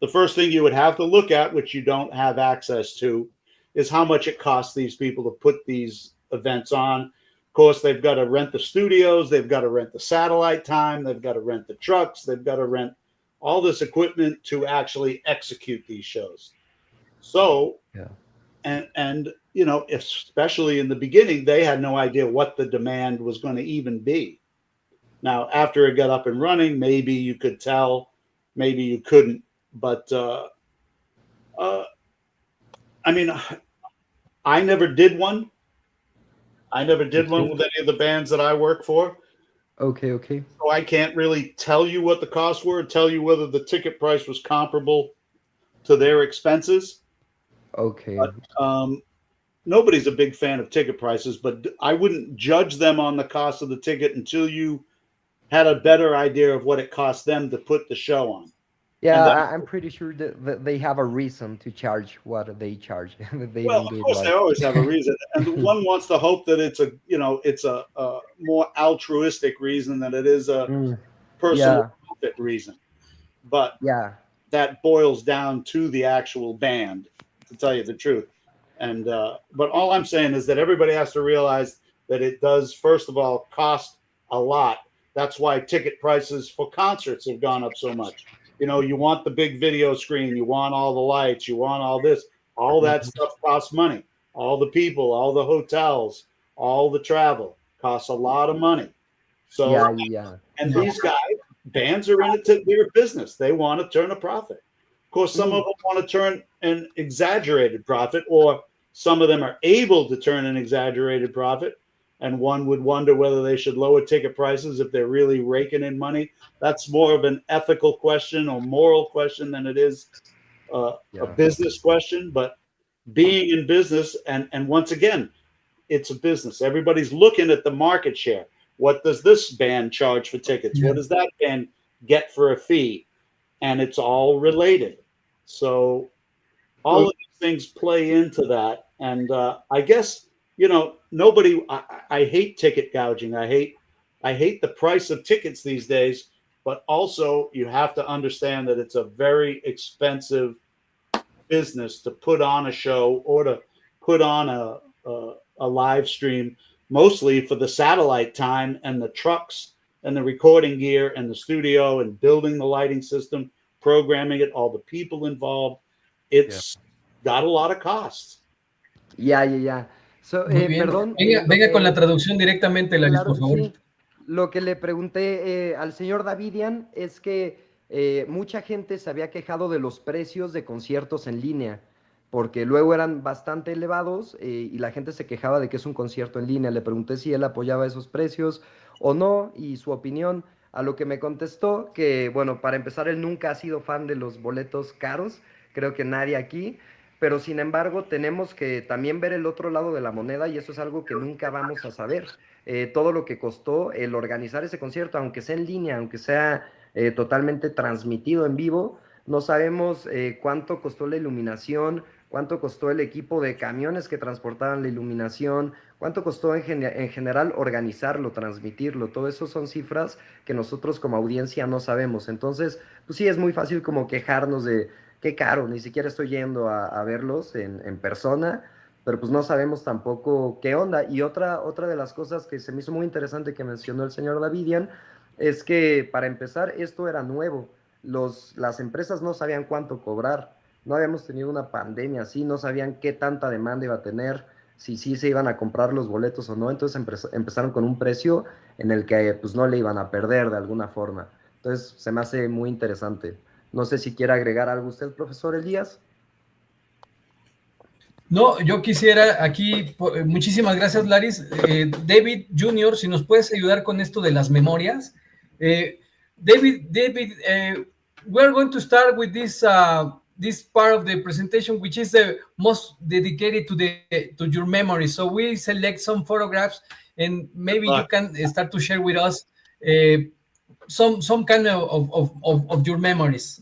the first thing you would have to look at, which you don't have access to, is how much it costs these people to put these events on. Of course, they've got to rent the studios, they've got to rent the satellite time, they've got to rent the trucks, they've got to rent all this equipment to actually execute these shows. So, Yeah. and you know, especially in the beginning, they had no idea what the demand was going to even be. Now, after it got up and running, maybe you could tell, maybe you couldn't. But uh, I mean, I never did one. I never did one Okay. with any of the bands that I work for. Okay. Okay. So I can't really tell you what the costs were, tell you whether the ticket price was comparable to their expenses. Okay. But nobody's a big fan of ticket prices, but I wouldn't judge them on the cost of the ticket until you had a better idea of what it cost them to put the show on. And Yeah, then, I'm pretty sure that they have a reason to charge what they charge. That they well, don't of do it course, they like. always have a reason, and one wants to hope that it's a, you know, it's a more altruistic reason than it is a Mm, personal yeah. profit reason. But Yeah. that boils down to the actual band, to tell you the truth. And but all I'm saying is that everybody has to realize that it does, first of all, cost a lot. That's why ticket prices for concerts have gone up so much. You know, you want the big video screen, you want all the lights, you want all this, all that Mhm. stuff costs money. All the people, all the hotels, all the travel costs a lot of money. Yeah. So, Yeah. and these guys, bands are in it to their business. They want to turn a profit. Of course, some Mm, of them want to turn an exaggerated profit, or some of them are able to turn an exaggerated profit. And one would wonder whether they should lower ticket prices if they're really raking in money. That's more of an ethical question or moral question than it is a yeah. business question. But being in business, and once again, it's a business. Everybody's looking at the market share. What does this band charge for tickets? Yeah. What does that band get for a fee? And it's all related. So all So of these things play into that. And I guess, you know, nobody. I hate ticket gouging. I hate the price of tickets these days. But also, you have to understand that it's a very expensive business to put on a show or to put on a live stream, mostly for the satellite time and the trucks and the recording gear and the studio and building the lighting system, programming it, all the people involved. yeah. It's got a lot of costs. Yeah, yeah, yeah. So, Muy bien. perdón, Venga, lo venga con la que, traducción directamente, Laris, claro por que favor. sí. Lo que le pregunté al señor Davidian es que mucha gente se había quejado de los precios de conciertos en línea, porque luego eran bastante elevados y la gente se quejaba de que es un concierto en línea. Le pregunté si él apoyaba esos precios o no y su opinión, a lo que me contestó que, bueno, para empezar, él nunca ha sido fan de los boletos caros, creo que nadie aquí. Pero sin embargo, tenemos que también ver el otro lado de la moneda y eso es algo que nunca vamos a saber. Todo lo que costó el organizar ese concierto, aunque sea en línea, aunque sea totalmente transmitido en vivo, no sabemos cuánto costó la iluminación, cuánto costó el equipo de camiones que transportaban la iluminación, cuánto costó en general organizarlo, transmitirlo. Todo eso son cifras que nosotros como audiencia no sabemos. Entonces, pues sí, es muy fácil como quejarnos de qué caro, ni siquiera estoy yendo a verlos en persona, pero pues no sabemos tampoco qué onda. Y otra de las cosas que se me hizo muy interesante que mencionó el señor Davidian es que para empezar esto era nuevo. Las empresas no sabían cuánto cobrar, no habíamos tenido una pandemia así, no sabían qué tanta demanda iba a tener. si sí se iban a comprar los boletos o no. Entonces empezaron con un precio en el que pues no le iban a perder de alguna forma. Entonces se me hace muy interesante. No sé si quiere agregar algo usted, profesor Elías. No, yo quisiera aquí, muchísimas gracias, Laris. David Jr., si nos puedes ayudar con esto de las memorias. David, we're going to start with this part of the presentation, which is the most dedicated to your memory. So we select some photographs, and maybe you can start to share with us some kind of your memories.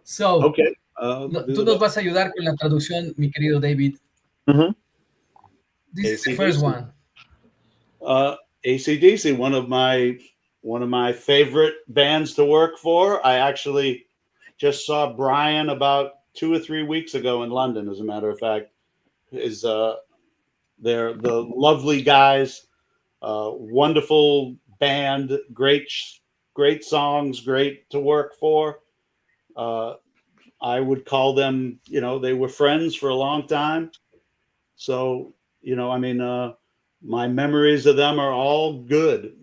So, okay. Tú nos vas a ayudar con la traducción, mi querido David. Uh-huh. This is the first one. AC/DC, one of my favorite bands to work for. I actually just saw Brian about 2 or 3 weeks ago in London, as a matter of fact. They're the lovely guys, wonderful band, great songs, great to work for. I would call them, they were friends for a long time. So, my memories of them are all good.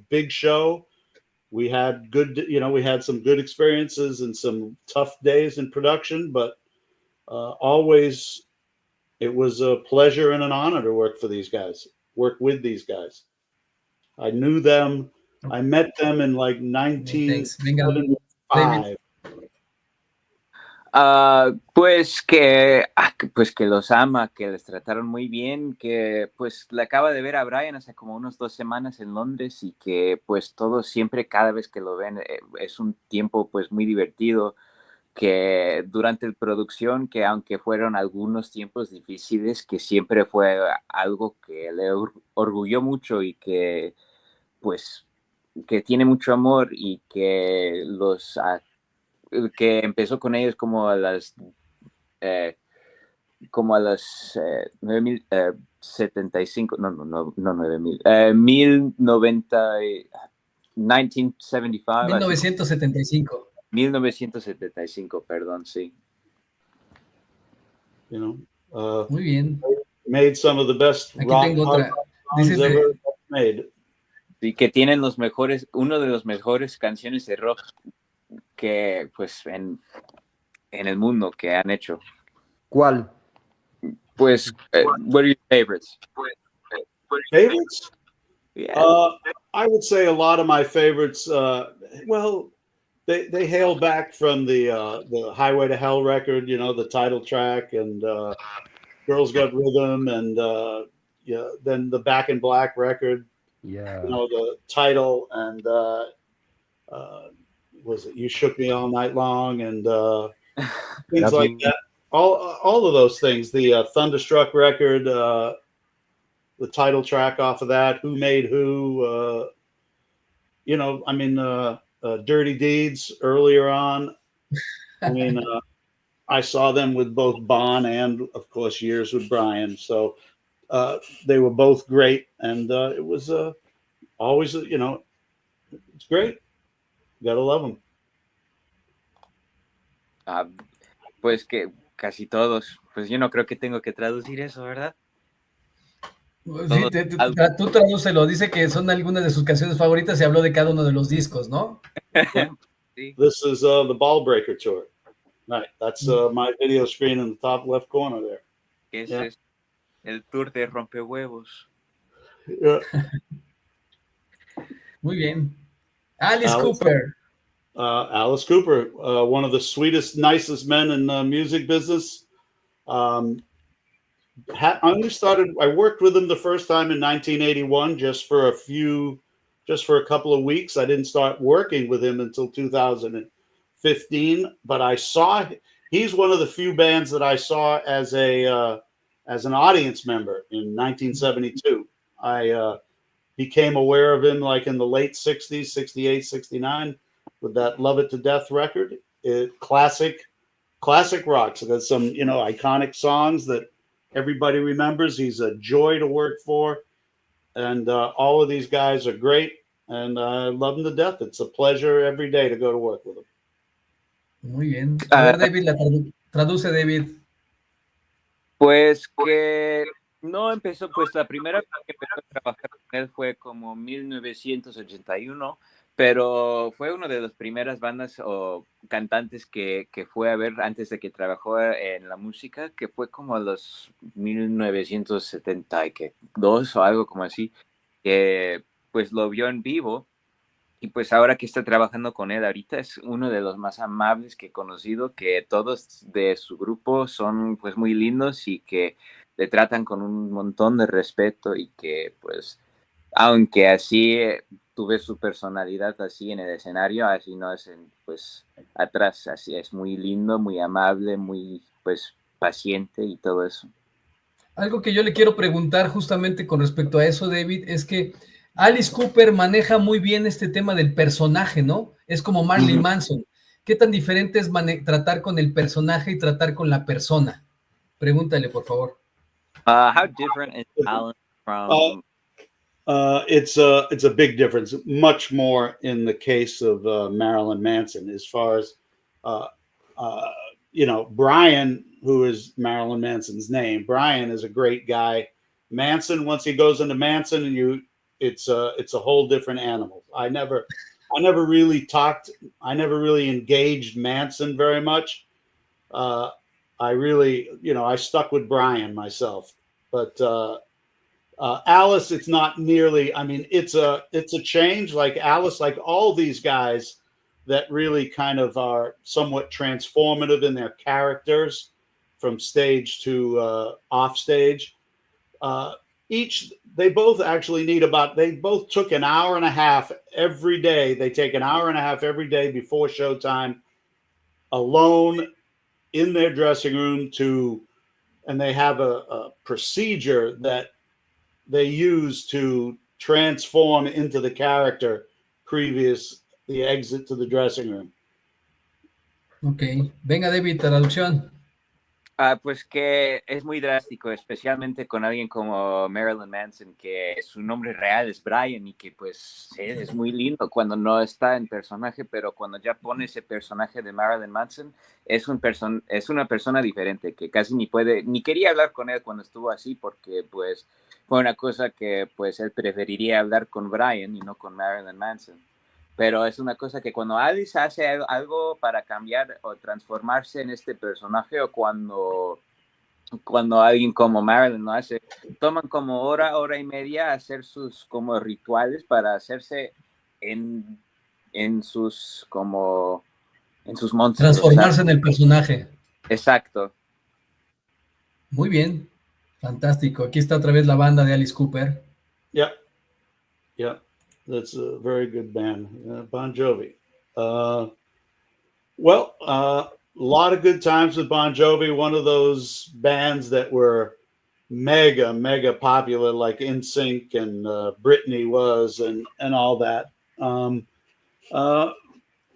Big show. We had some good experiences and some tough days in production, but always it was a pleasure and an honor to work with these guys. I knew them. I met them in like 1975. Pues que los ama, que les trataron muy bien, que pues le acaba de ver a Brian hace como unas 2 semanas en Londres y que pues todos siempre, cada vez que lo ven, es un tiempo pues muy divertido, que durante la producción, que aunque fueron algunos tiempos difíciles, que siempre fue algo que le orgulló mucho y que pues que tiene mucho amor y que que empezó con ellos como a las 9,075, no 9,000, 1975. 1975, perdón, sí. Muy bien. Made some of the best Aquí rock tengo otra. songs ever made. Sí, que tienen uno de los mejores canciones de rock que pues en el mundo que han hecho. ¿Cuál? Pues, what are your favorites? Favorites? Yeah. I would say a lot of my favorites. They hail back from the Highway to Hell record. The title track, and Girls Got Rhythm, and then the Back in Black record. Yeah. The title, and was it You Shook Me All Night Long, and things like that. All of those things. The Thunderstruck record, the title track off of that. Who Made Who? Dirty Deeds earlier on. I saw them with both Bon and, of course, Years with Brian. So they were both great, and it was always, it's great. You gotta love them. Pues que casi todos. Pues yo no creo que tengo que traducir eso, ¿verdad? Sí, tú tradúcelo. Dice que son algunas de sus canciones favoritas y habló de cada uno de los discos, ¿no? Sí. This is the Ball Breaker tour. Right. That's my video screen in the top left corner there. Ese es el tour de Rompehuevos. Yeah. Muy bien. Alice Cooper. Alice Cooper, one of the sweetest, nicest men in the music business. I worked with him the first time in 1981, just for a couple of weeks. I didn't start working with him until 2015, but he's one of the few bands that I saw as an audience member in 1972. I became aware of him like in the late 60s, 68, 69, with that Love It to Death record. Classic rock. So there's some, iconic songs that everybody remembers. He's a joy to work for. And all of these guys are great. And I love them to death. It's a pleasure every day to go to work with them. Muy bien. A ver, David, traduce, David. Pues que no empezó, pues la primera vez que empezó a trabajar con él fue como 1981, pero fue una de las primeras bandas o cantantes que fue a ver antes de que trabajó en la música, que fue como a los 1972 o algo como así, que pues lo vio en vivo. Y pues ahora que está trabajando con él ahorita es uno de los más amables que he conocido, que todos de su grupo son pues muy lindos y que le tratan con un montón de respeto y que pues aunque así tuve su personalidad así en el escenario, así no es en, pues atrás, así es muy lindo, muy amable, muy pues paciente y todo eso. Algo que yo le quiero preguntar justamente con respecto a eso, David, es que Alice Cooper maneja muy bien este tema del personaje, ¿no? Es como Marilyn Manson. ¿Qué tan diferente es tratar con el personaje y tratar con la persona? Pregúntale, por favor. How different is Alan Uh, from it's a big difference, much more in the case of Marilyn Manson, as far as uh, uh, Brian, who is Marilyn Manson's name. Brian is a great guy. Manson, once he goes into Manson, and it's a whole different animal. I never really talked. I never really engaged Manson very much. I really, I stuck with Brian myself, but. Alice, it's not nearly. I mean, it's a change. Like Alice, like all these guys that really kind of are somewhat transformative in their characters from stage to off stage. They both actually need about. They both took an hour and a half every day. They take an hour and a half every day before showtime, alone in their dressing room and they have a procedure that they use to transform into the character previous the exit to the dressing room. Ok. Venga, David, traducción. Pues que es muy drástico, especialmente con alguien como Marilyn Manson, que su nombre real es Brian y que pues es muy lindo cuando no está en personaje, pero cuando ya pone ese personaje de Marilyn Manson, es una persona diferente, que casi ni quería hablar con él cuando estuvo así, porque pues fue una cosa que pues él preferiría hablar con Brian y no con Marilyn Manson. Pero es una cosa que cuando Alice hace algo para cambiar o transformarse en este personaje o cuando alguien como Marilyn lo hace, toman como hora y media hacer sus como rituales para hacerse en sus como en sus monstruos. Transformarse ¿sabes? en el personaje. Exacto. Muy bien. Fantástico. Aquí está otra vez la banda de Alice Cooper. Yep. That's a very good band, Bon Jovi. A lot of good times with Bon Jovi. One of those bands that were mega popular, like NSYNC and Britney was, and all that. Bon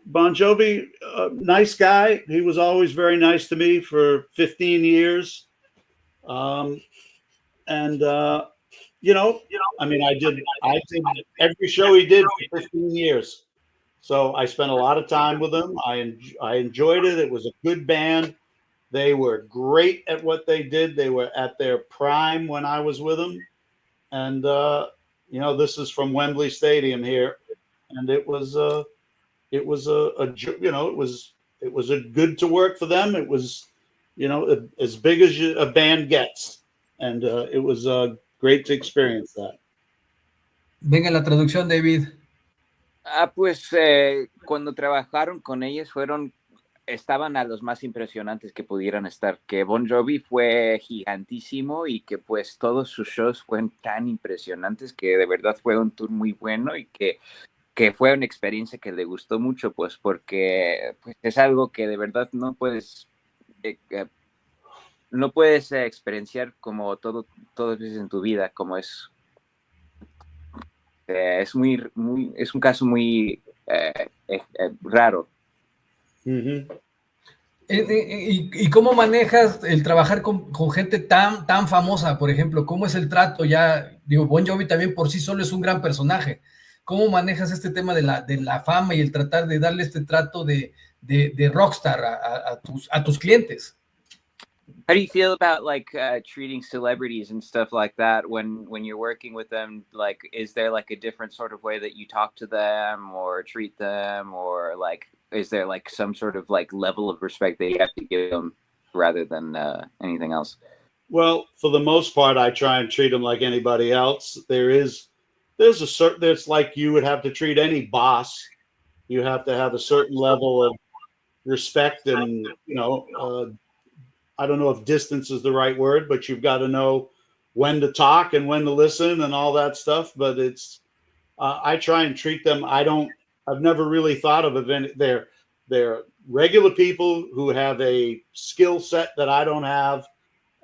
Jovi, nice guy. He was always very nice to me for 15 years. I mean, I did every show he did for 15 years. So I spent a lot of time with them. I enjoyed it. It was a good band. They were great at what they did. They were at their prime when I was with them. And, this is from Wembley Stadium here. And it was a good to work for them. It was, as big as a band gets. And it was great to experience that. Venga la traducción, David. Pues cuando trabajaron con ellos estaban a los más impresionantes que pudieran estar, que Bon Jovi fue gigantísimo y que pues todos sus shows fueron tan impresionantes que de verdad fue un tour muy bueno y que fue una experiencia que le gustó mucho, pues porque pues, es algo que de verdad no puedes experienciar como todas veces en tu vida, como es es un caso muy raro. Mm-hmm. ¿Y cómo manejas el trabajar con gente tan famosa, por ejemplo? ¿Cómo es el trato? Ya, digo, Bon Jovi también por sí solo es un gran personaje. ¿Cómo manejas este tema de la fama y el tratar de darle este trato de rockstar a tus clientes? How do you feel about like treating celebrities and stuff like that when you're working with them? Like, is there like a different sort of way that you talk to them or treat them, or like is there like some sort of like level of respect that you have to give them rather than anything else? Well, for the most part, I try and treat them like anybody else. There's like you would have to treat any boss. You have to have a certain level of respect, and I don't know if distance is the right word, but you've got to know when to talk and when to listen and all that stuff. But I try and treat them. I've never really thought of it. They're regular people who have a skill set that I don't have,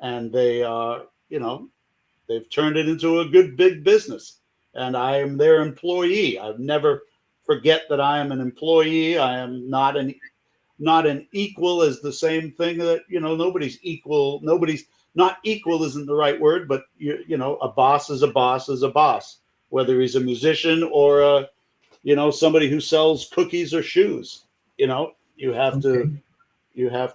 and they are, they've turned it into a good big business, and I am their employee. I've never forget that I am an employee. I am not an equal is the same thing that, nobody's equal. Nobody's not equal isn't the right word, but a boss is a boss is a boss, whether he's a musician or somebody who sells cookies or shoes. You have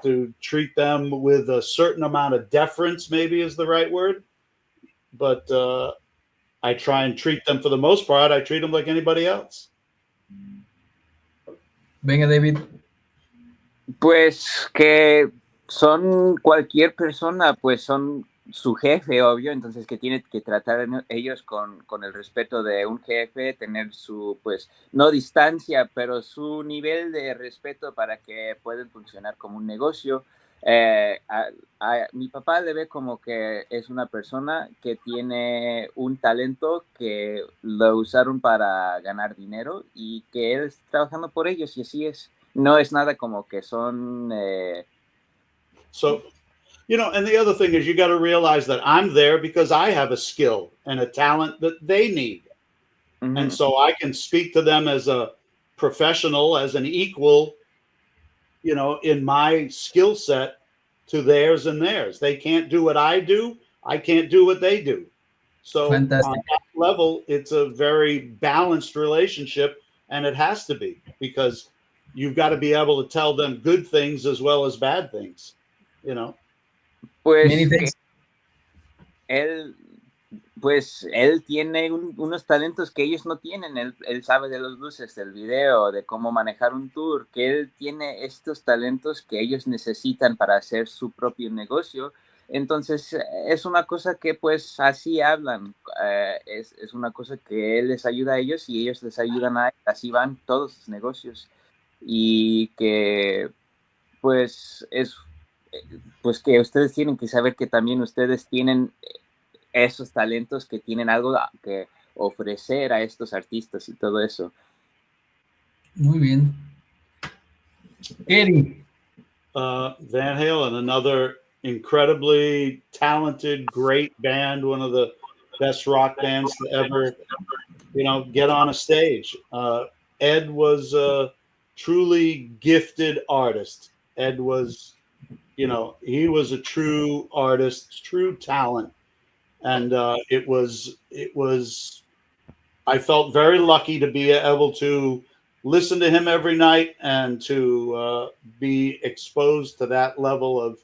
to treat them with a certain amount of deference, maybe is the right word. But I try and treat them, for the most part, I treat them like anybody else. Venga, David. Pues que son cualquier persona, pues son su jefe, obvio, entonces que tiene que tratar ellos con el respeto de un jefe, tener su, pues, no distancia, pero su nivel de respeto para que puedan funcionar como un negocio. Mi papá le ve como que es una persona que tiene un talento que lo usaron para ganar dinero y que él está trabajando por ellos, y así es. No es nada como que son... So, and the other thing is you got to realize that I'm there because I have a skill and a talent that they need. Mm-hmm. And so I can speak to them as a professional, as an equal, in my skill set to theirs and theirs. They can't do what I do. I can't do what they do. So Fantastic. On that level, it's a very balanced relationship, and it has to be, because you've got to be able to tell them good things as well as bad things, Pues Many thanks. Él tiene unos talentos que ellos no tienen. Él sabe de las luces, del video, de cómo manejar un tour, que él tiene estos talentos que ellos necesitan para hacer su propio negocio. Entonces es una cosa que pues así hablan, es una cosa que él les ayuda a ellos y ellos les ayudan a él. Así van todos los negocios, y que pues pues que ustedes tienen que saber que también ustedes tienen esos talentos, que tienen algo que ofrecer a estos artistas y todo eso. Muy bien. Eddie. Van Halen, another incredibly talented, great band, one of the best rock bands to ever, get on a stage. Ed was a truly gifted artist. Ed was, he was a true artist, true talent. And it was, I felt very lucky to be able to listen to him every night and to be exposed to that level of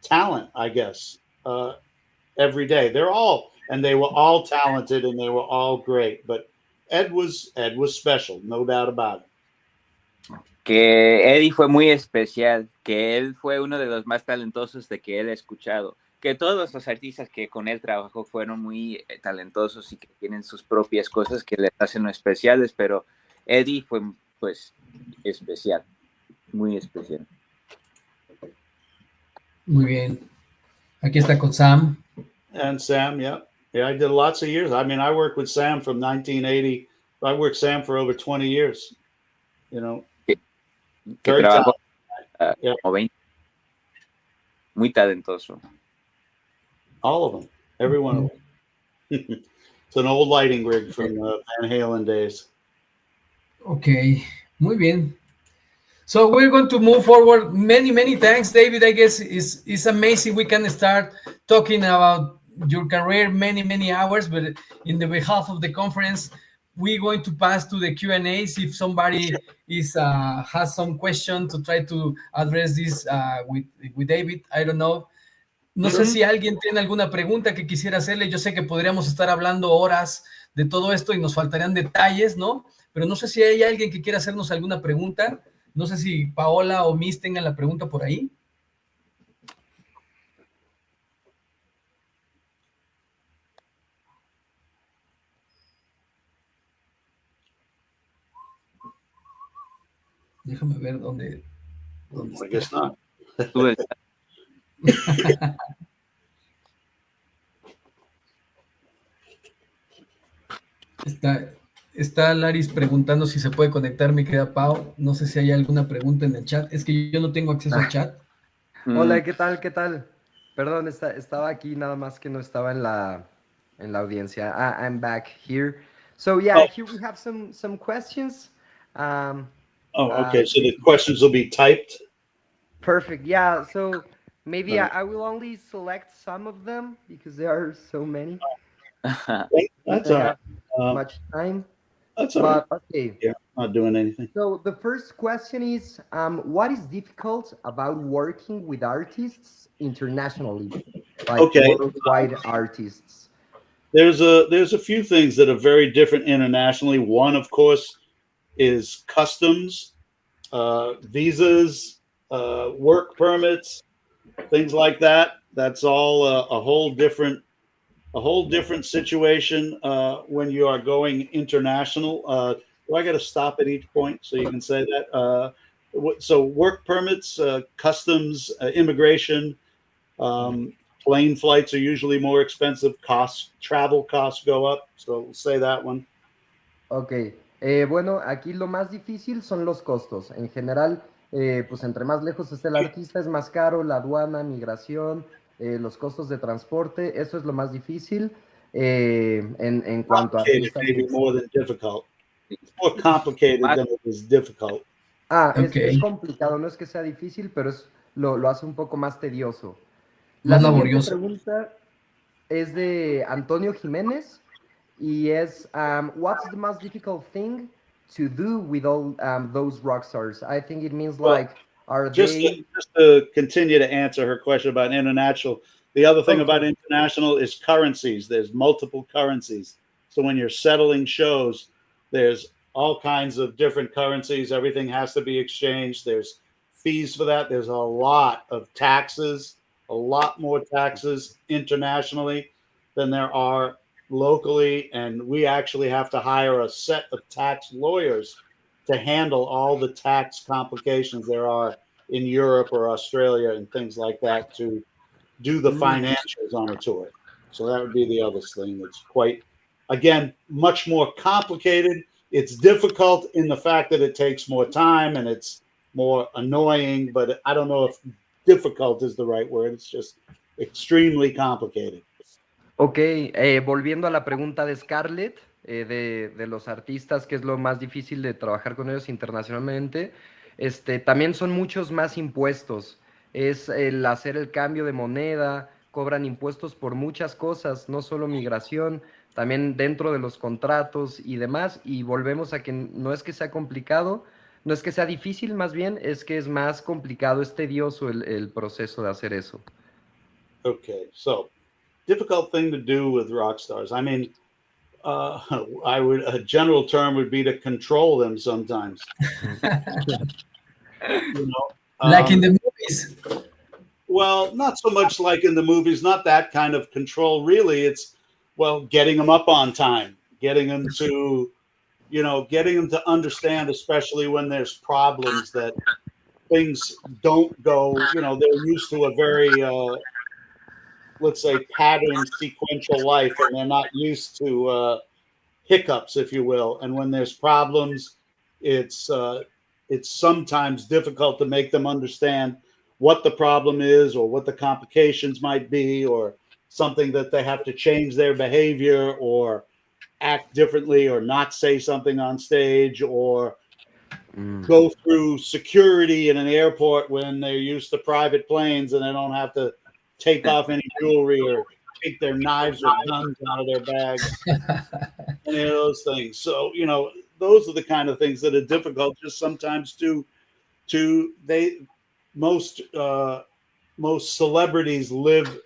talent, I guess, every day. They were all talented, and they were all great, but Ed was special, no doubt about it. Que Eddie fue muy especial, que él fue uno de los más talentosos de que él ha escuchado, que todos los artistas que con él trabajó fueron muy talentosos y que tienen sus propias cosas que les hacen especiales, pero Eddie fue pues especial, muy especial. Muy bien. Aquí está con Sam. And Sam, yeah, I did lots of years. I mean, I worked with Sam from 1980. I worked Sam for over 20 years. Que trabajó como 20. Muy talentoso. All of them, every one of them. It's an old lighting rig from Van Halen days. Okay, muy bien. So we're going to move forward. Many thanks, David. I guess it's amazing. We can start talking about your career many hours, but in the behalf of the conference, we're going to pass to the Q&As. If somebody has some question to try to address this with David, I don't know. No sé si alguien tiene alguna pregunta que quisiera hacerle. Yo sé que podríamos estar hablando horas de todo esto y nos faltarían detalles, ¿no? Pero no sé si hay alguien que quiera hacernos alguna pregunta. No sé si Paola o Miss tengan la pregunta por ahí. Déjame ver dónde I guess not. Está Laris preguntando si se puede conectar, mi querida Pau. No sé si hay alguna pregunta en el chat. Es que yo no tengo acceso al chat. Hola, ¿qué tal? ¿Qué tal? Perdón, estaba aquí, nada más que no estaba en la audiencia. I'm back here. So yeah, here we have some questions. Okay. So the questions will be typed. Perfect. Yeah. So maybe Right. I will only select some of them because there are so many. That's all right. Much time. That's all right. But okay. Yeah, not doing anything. So the first question is, what is difficult about working with artists internationally, like worldwide artists? There's a few things that are very different internationally. One, of course, is customs, visas, work permits, things like that. That's all a whole different situation when you are going international. Do I got to stop at each point so you can say that? So work permits, customs, immigration, plane flights are usually more expensive. Travel costs go up. So we'll say that one. Ok, bueno, aquí lo más difícil son los costos. En general, pues entre más lejos esté el artista es más caro, la aduana, migración, los costos de transporte, eso es lo más difícil en cuanto a artistas. Maybe more than difficult. It's more complicated than it is difficult. Es complicado, no es que sea difícil, pero lo hace un poco más tedioso. La Más siguiente laborioso. pregunta es de Antonio Jiménez y es, what's the most difficult thing to do with all those rock stars? I think it means like, just to continue to answer her question about international, the other thing about international is currencies. There's multiple currencies. So when you're settling shows, there's all kinds of different currencies. Everything has to be exchanged. There's fees for that. There's a lot of taxes, a lot more taxes internationally than there are locally. And we actually have to hire a set of tax lawyers to handle all the tax complications there are in Europe or Australia and things like that to do the financials on a tour. So that would be the other thing that's quite, again, much more complicated. It's difficult in the fact that it takes more time and it's more annoying, but I don't know if difficult is the right word. It's just extremely complicated. Ok, volviendo a la pregunta de Scarlett, de los artistas, que es lo más difícil de trabajar con ellos internacionalmente, también son muchos más impuestos. Es el hacer el cambio de moneda, cobran impuestos por muchas cosas, no solo migración, también dentro de los contratos y demás, y volvemos a que no es que sea complicado, no es que sea difícil, más bien es que es más complicado, es tedioso el proceso de hacer eso. Okay, so difficult thing to do with rock stars. I mean, a general term would be to control them sometimes. You know, like in the movies. Well, not so much like in the movies, not that kind of control, really. It's, well, getting them up on time, getting them to understand, especially when there's problems that things don't go, they're used to a very, let's say, patterned sequential life, and they're not used to hiccups, if you will. And when there's problems, it's sometimes difficult to make them understand what the problem is or what the complications might be, or something that they have to change their behavior or act differently or not say something on stage or go through security in an airport when they're used to private planes and they don't have to take off any jewelry or take their knives or guns out of their bags. Any of those things. So, those are the kind of things that are most celebrities live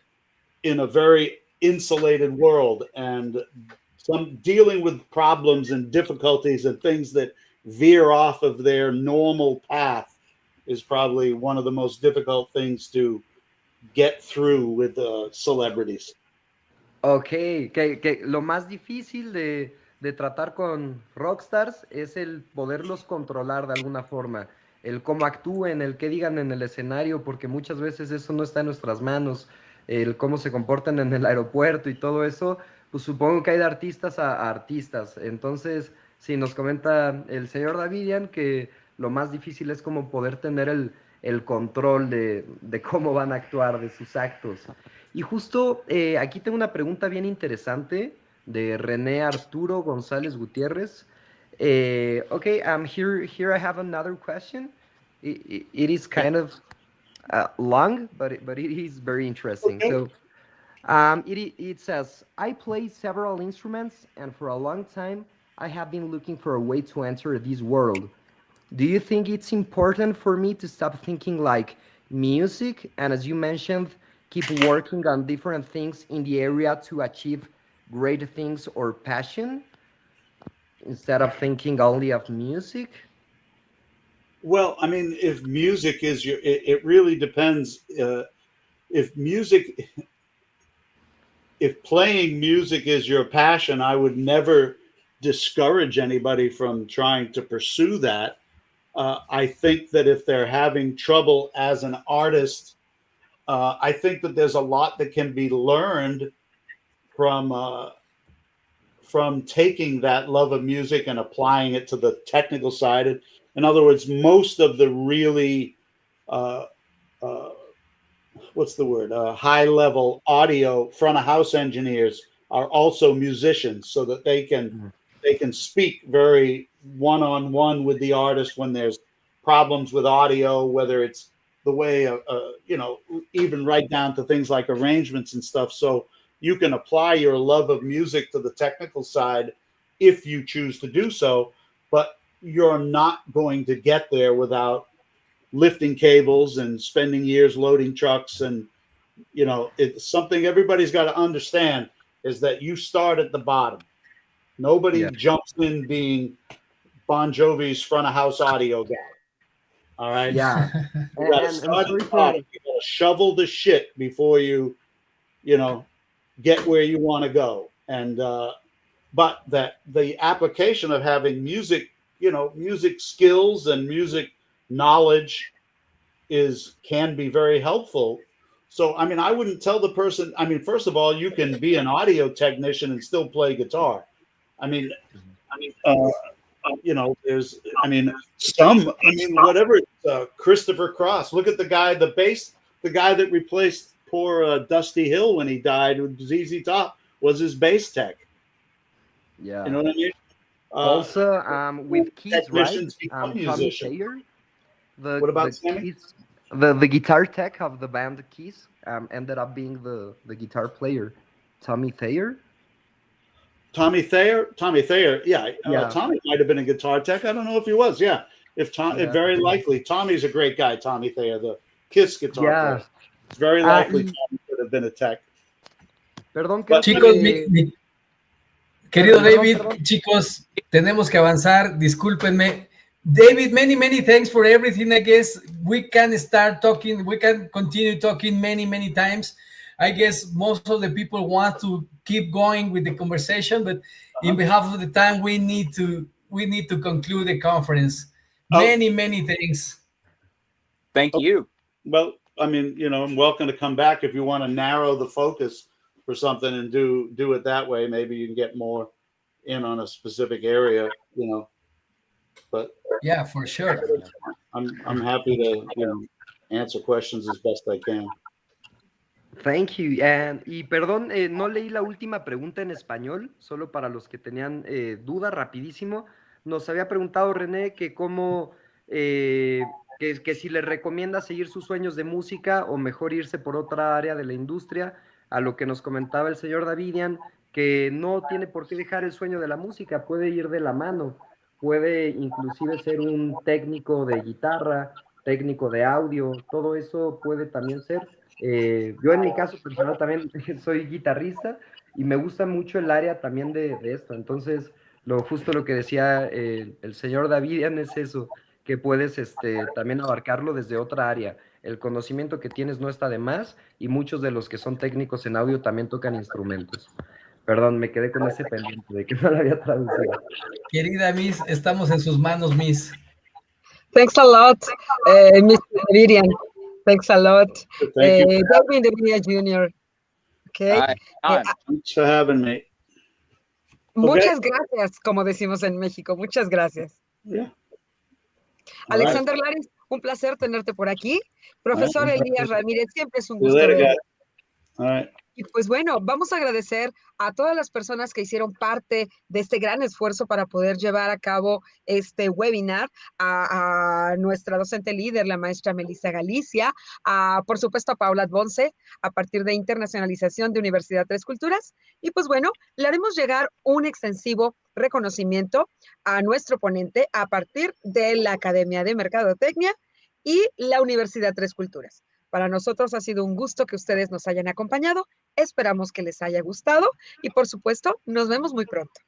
in a very insulated world, and some dealing with problems and difficulties and things that veer off of their normal path is probably one of the most difficult things to get through with celebrities. Ok, que lo más difícil de tratar con rockstars es el poderlos controlar de alguna forma, el cómo actúen, el qué digan en el escenario, porque muchas veces eso no está en nuestras manos, el cómo se comportan en el aeropuerto y todo eso, pues supongo que hay de artistas a artistas. Entonces, sí, nos comenta el señor Davidian que lo más difícil es como poder tener el control de cómo van a actuar, de sus actos. Y justo aquí tengo una pregunta bien interesante de René Arturo González Gutiérrez. Okay, here I have another question. It is kind of long, but it is very interesting. Okay. So it says, I play several instruments, and for a long time, I have been looking for a way to enter this world. Do you think it's important for me to stop thinking like music and, as you mentioned, keep working on different things in the area to achieve great things or passion instead of thinking only of music? Well, I mean, if music is it really depends. If music, if playing music is your passion, I would never discourage anybody from trying to pursue that. I think that if they're having trouble as an artist, I think that there's a lot that can be learned from taking that love of music and applying it to the technical side. In other words, most of the really uh, uh, what's the word? High level audio front of house engineers are also musicians, so that they can speak very one on one with the artist when there's problems with audio, whether it's the way even right down to things like arrangements and stuff. So you can apply your love of music to the technical side if you choose to do so, but you're not going to get there without lifting cables and spending years loading trucks. And it's something everybody's got to understand, is that you start at the bottom. Nobody jumps in being Bon Jovi's front of house audio guy. All right. Yeah. You got to start at the bottom. You got to shovel the shit before you get where you want to go. And but that the application of having music skills and music knowledge can be very helpful. So, I mean, I wouldn't tell the person, I mean, first of all, you can be an audio technician and still play guitar. I mean, there's, whatever, Christopher Cross, look at the guy that replaced poor Dusty Hill when he died with ZZ Top, was his bass tech. Yeah. You know what I mean? Also, with Keys, right? Tommy Thayer. What about the guitar tech of the band Keys ended up being the guitar player, Tommy Thayer. Tommy Thayer, yeah. Tommy might have been a guitar tech. I don't know if he was. Yeah, very likely. Tommy's a great guy. Tommy Thayer, the Kiss guitar player. It's very likely Tommy could have been a tech. Perdón, chicos, querido David, chicos, tenemos que avanzar. Discúlpenme. David, many thanks for everything. I guess we can start talking. We can continue talking many times. I guess most of the people want to keep going with the conversation, but in behalf of the time, we need to conclude the conference. Many thanks. Thank you. Well, I mean, I'm welcome to come back if you want to narrow the focus for something and do it that way. Maybe you can get more in on a specific area, But yeah, for sure. I'm happy to answer questions as best I can. Thank you. Y perdón, no leí la última pregunta en español, solo para los que tenían duda, rapidísimo. Nos había preguntado René que cómo, que si le recomienda seguir sus sueños de música o mejor irse por otra área de la industria, a lo que nos comentaba el señor Davidian, que no tiene por qué dejar el sueño de la música, puede ir de la mano. Puede inclusive ser un técnico de guitarra, técnico de audio, todo eso puede también ser. Yo en mi caso personal también soy guitarrista y me gusta mucho el área también de esto. Entonces, justo lo que decía el señor Davidian es eso, que puedes también abarcarlo desde otra área. El conocimiento que tienes no está de más y muchos de los que son técnicos en audio también tocan instrumentos. Perdón, me quedé con ese pendiente de que no lo había traducido. Querida Miss, estamos en sus manos, Miss. Thanks a lot, Mr. Davidian. Thanks a lot. Thank you. David Davidian Jr. Okay. Thanks for having me. Muchas gracias, como decimos en México. Muchas gracias. Yeah. Alexander Laris, un placer tenerte por aquí. Profesor Elías Ramírez, siempre es un gusto verlo. Y pues bueno, vamos a agradecer a todas las personas que hicieron parte de este gran esfuerzo para poder llevar a cabo este webinar, a nuestra docente líder, la maestra Melissa Galicia, por supuesto a Paula Bonce, a partir de internacionalización de Universidad Tres Culturas. Y pues bueno, le haremos llegar un extensivo reconocimiento a nuestro ponente a partir de la Academia de Mercadotecnia y la Universidad Tres Culturas. Para nosotros ha sido un gusto que ustedes nos hayan acompañado. Esperamos que les haya gustado y, por supuesto, nos vemos muy pronto.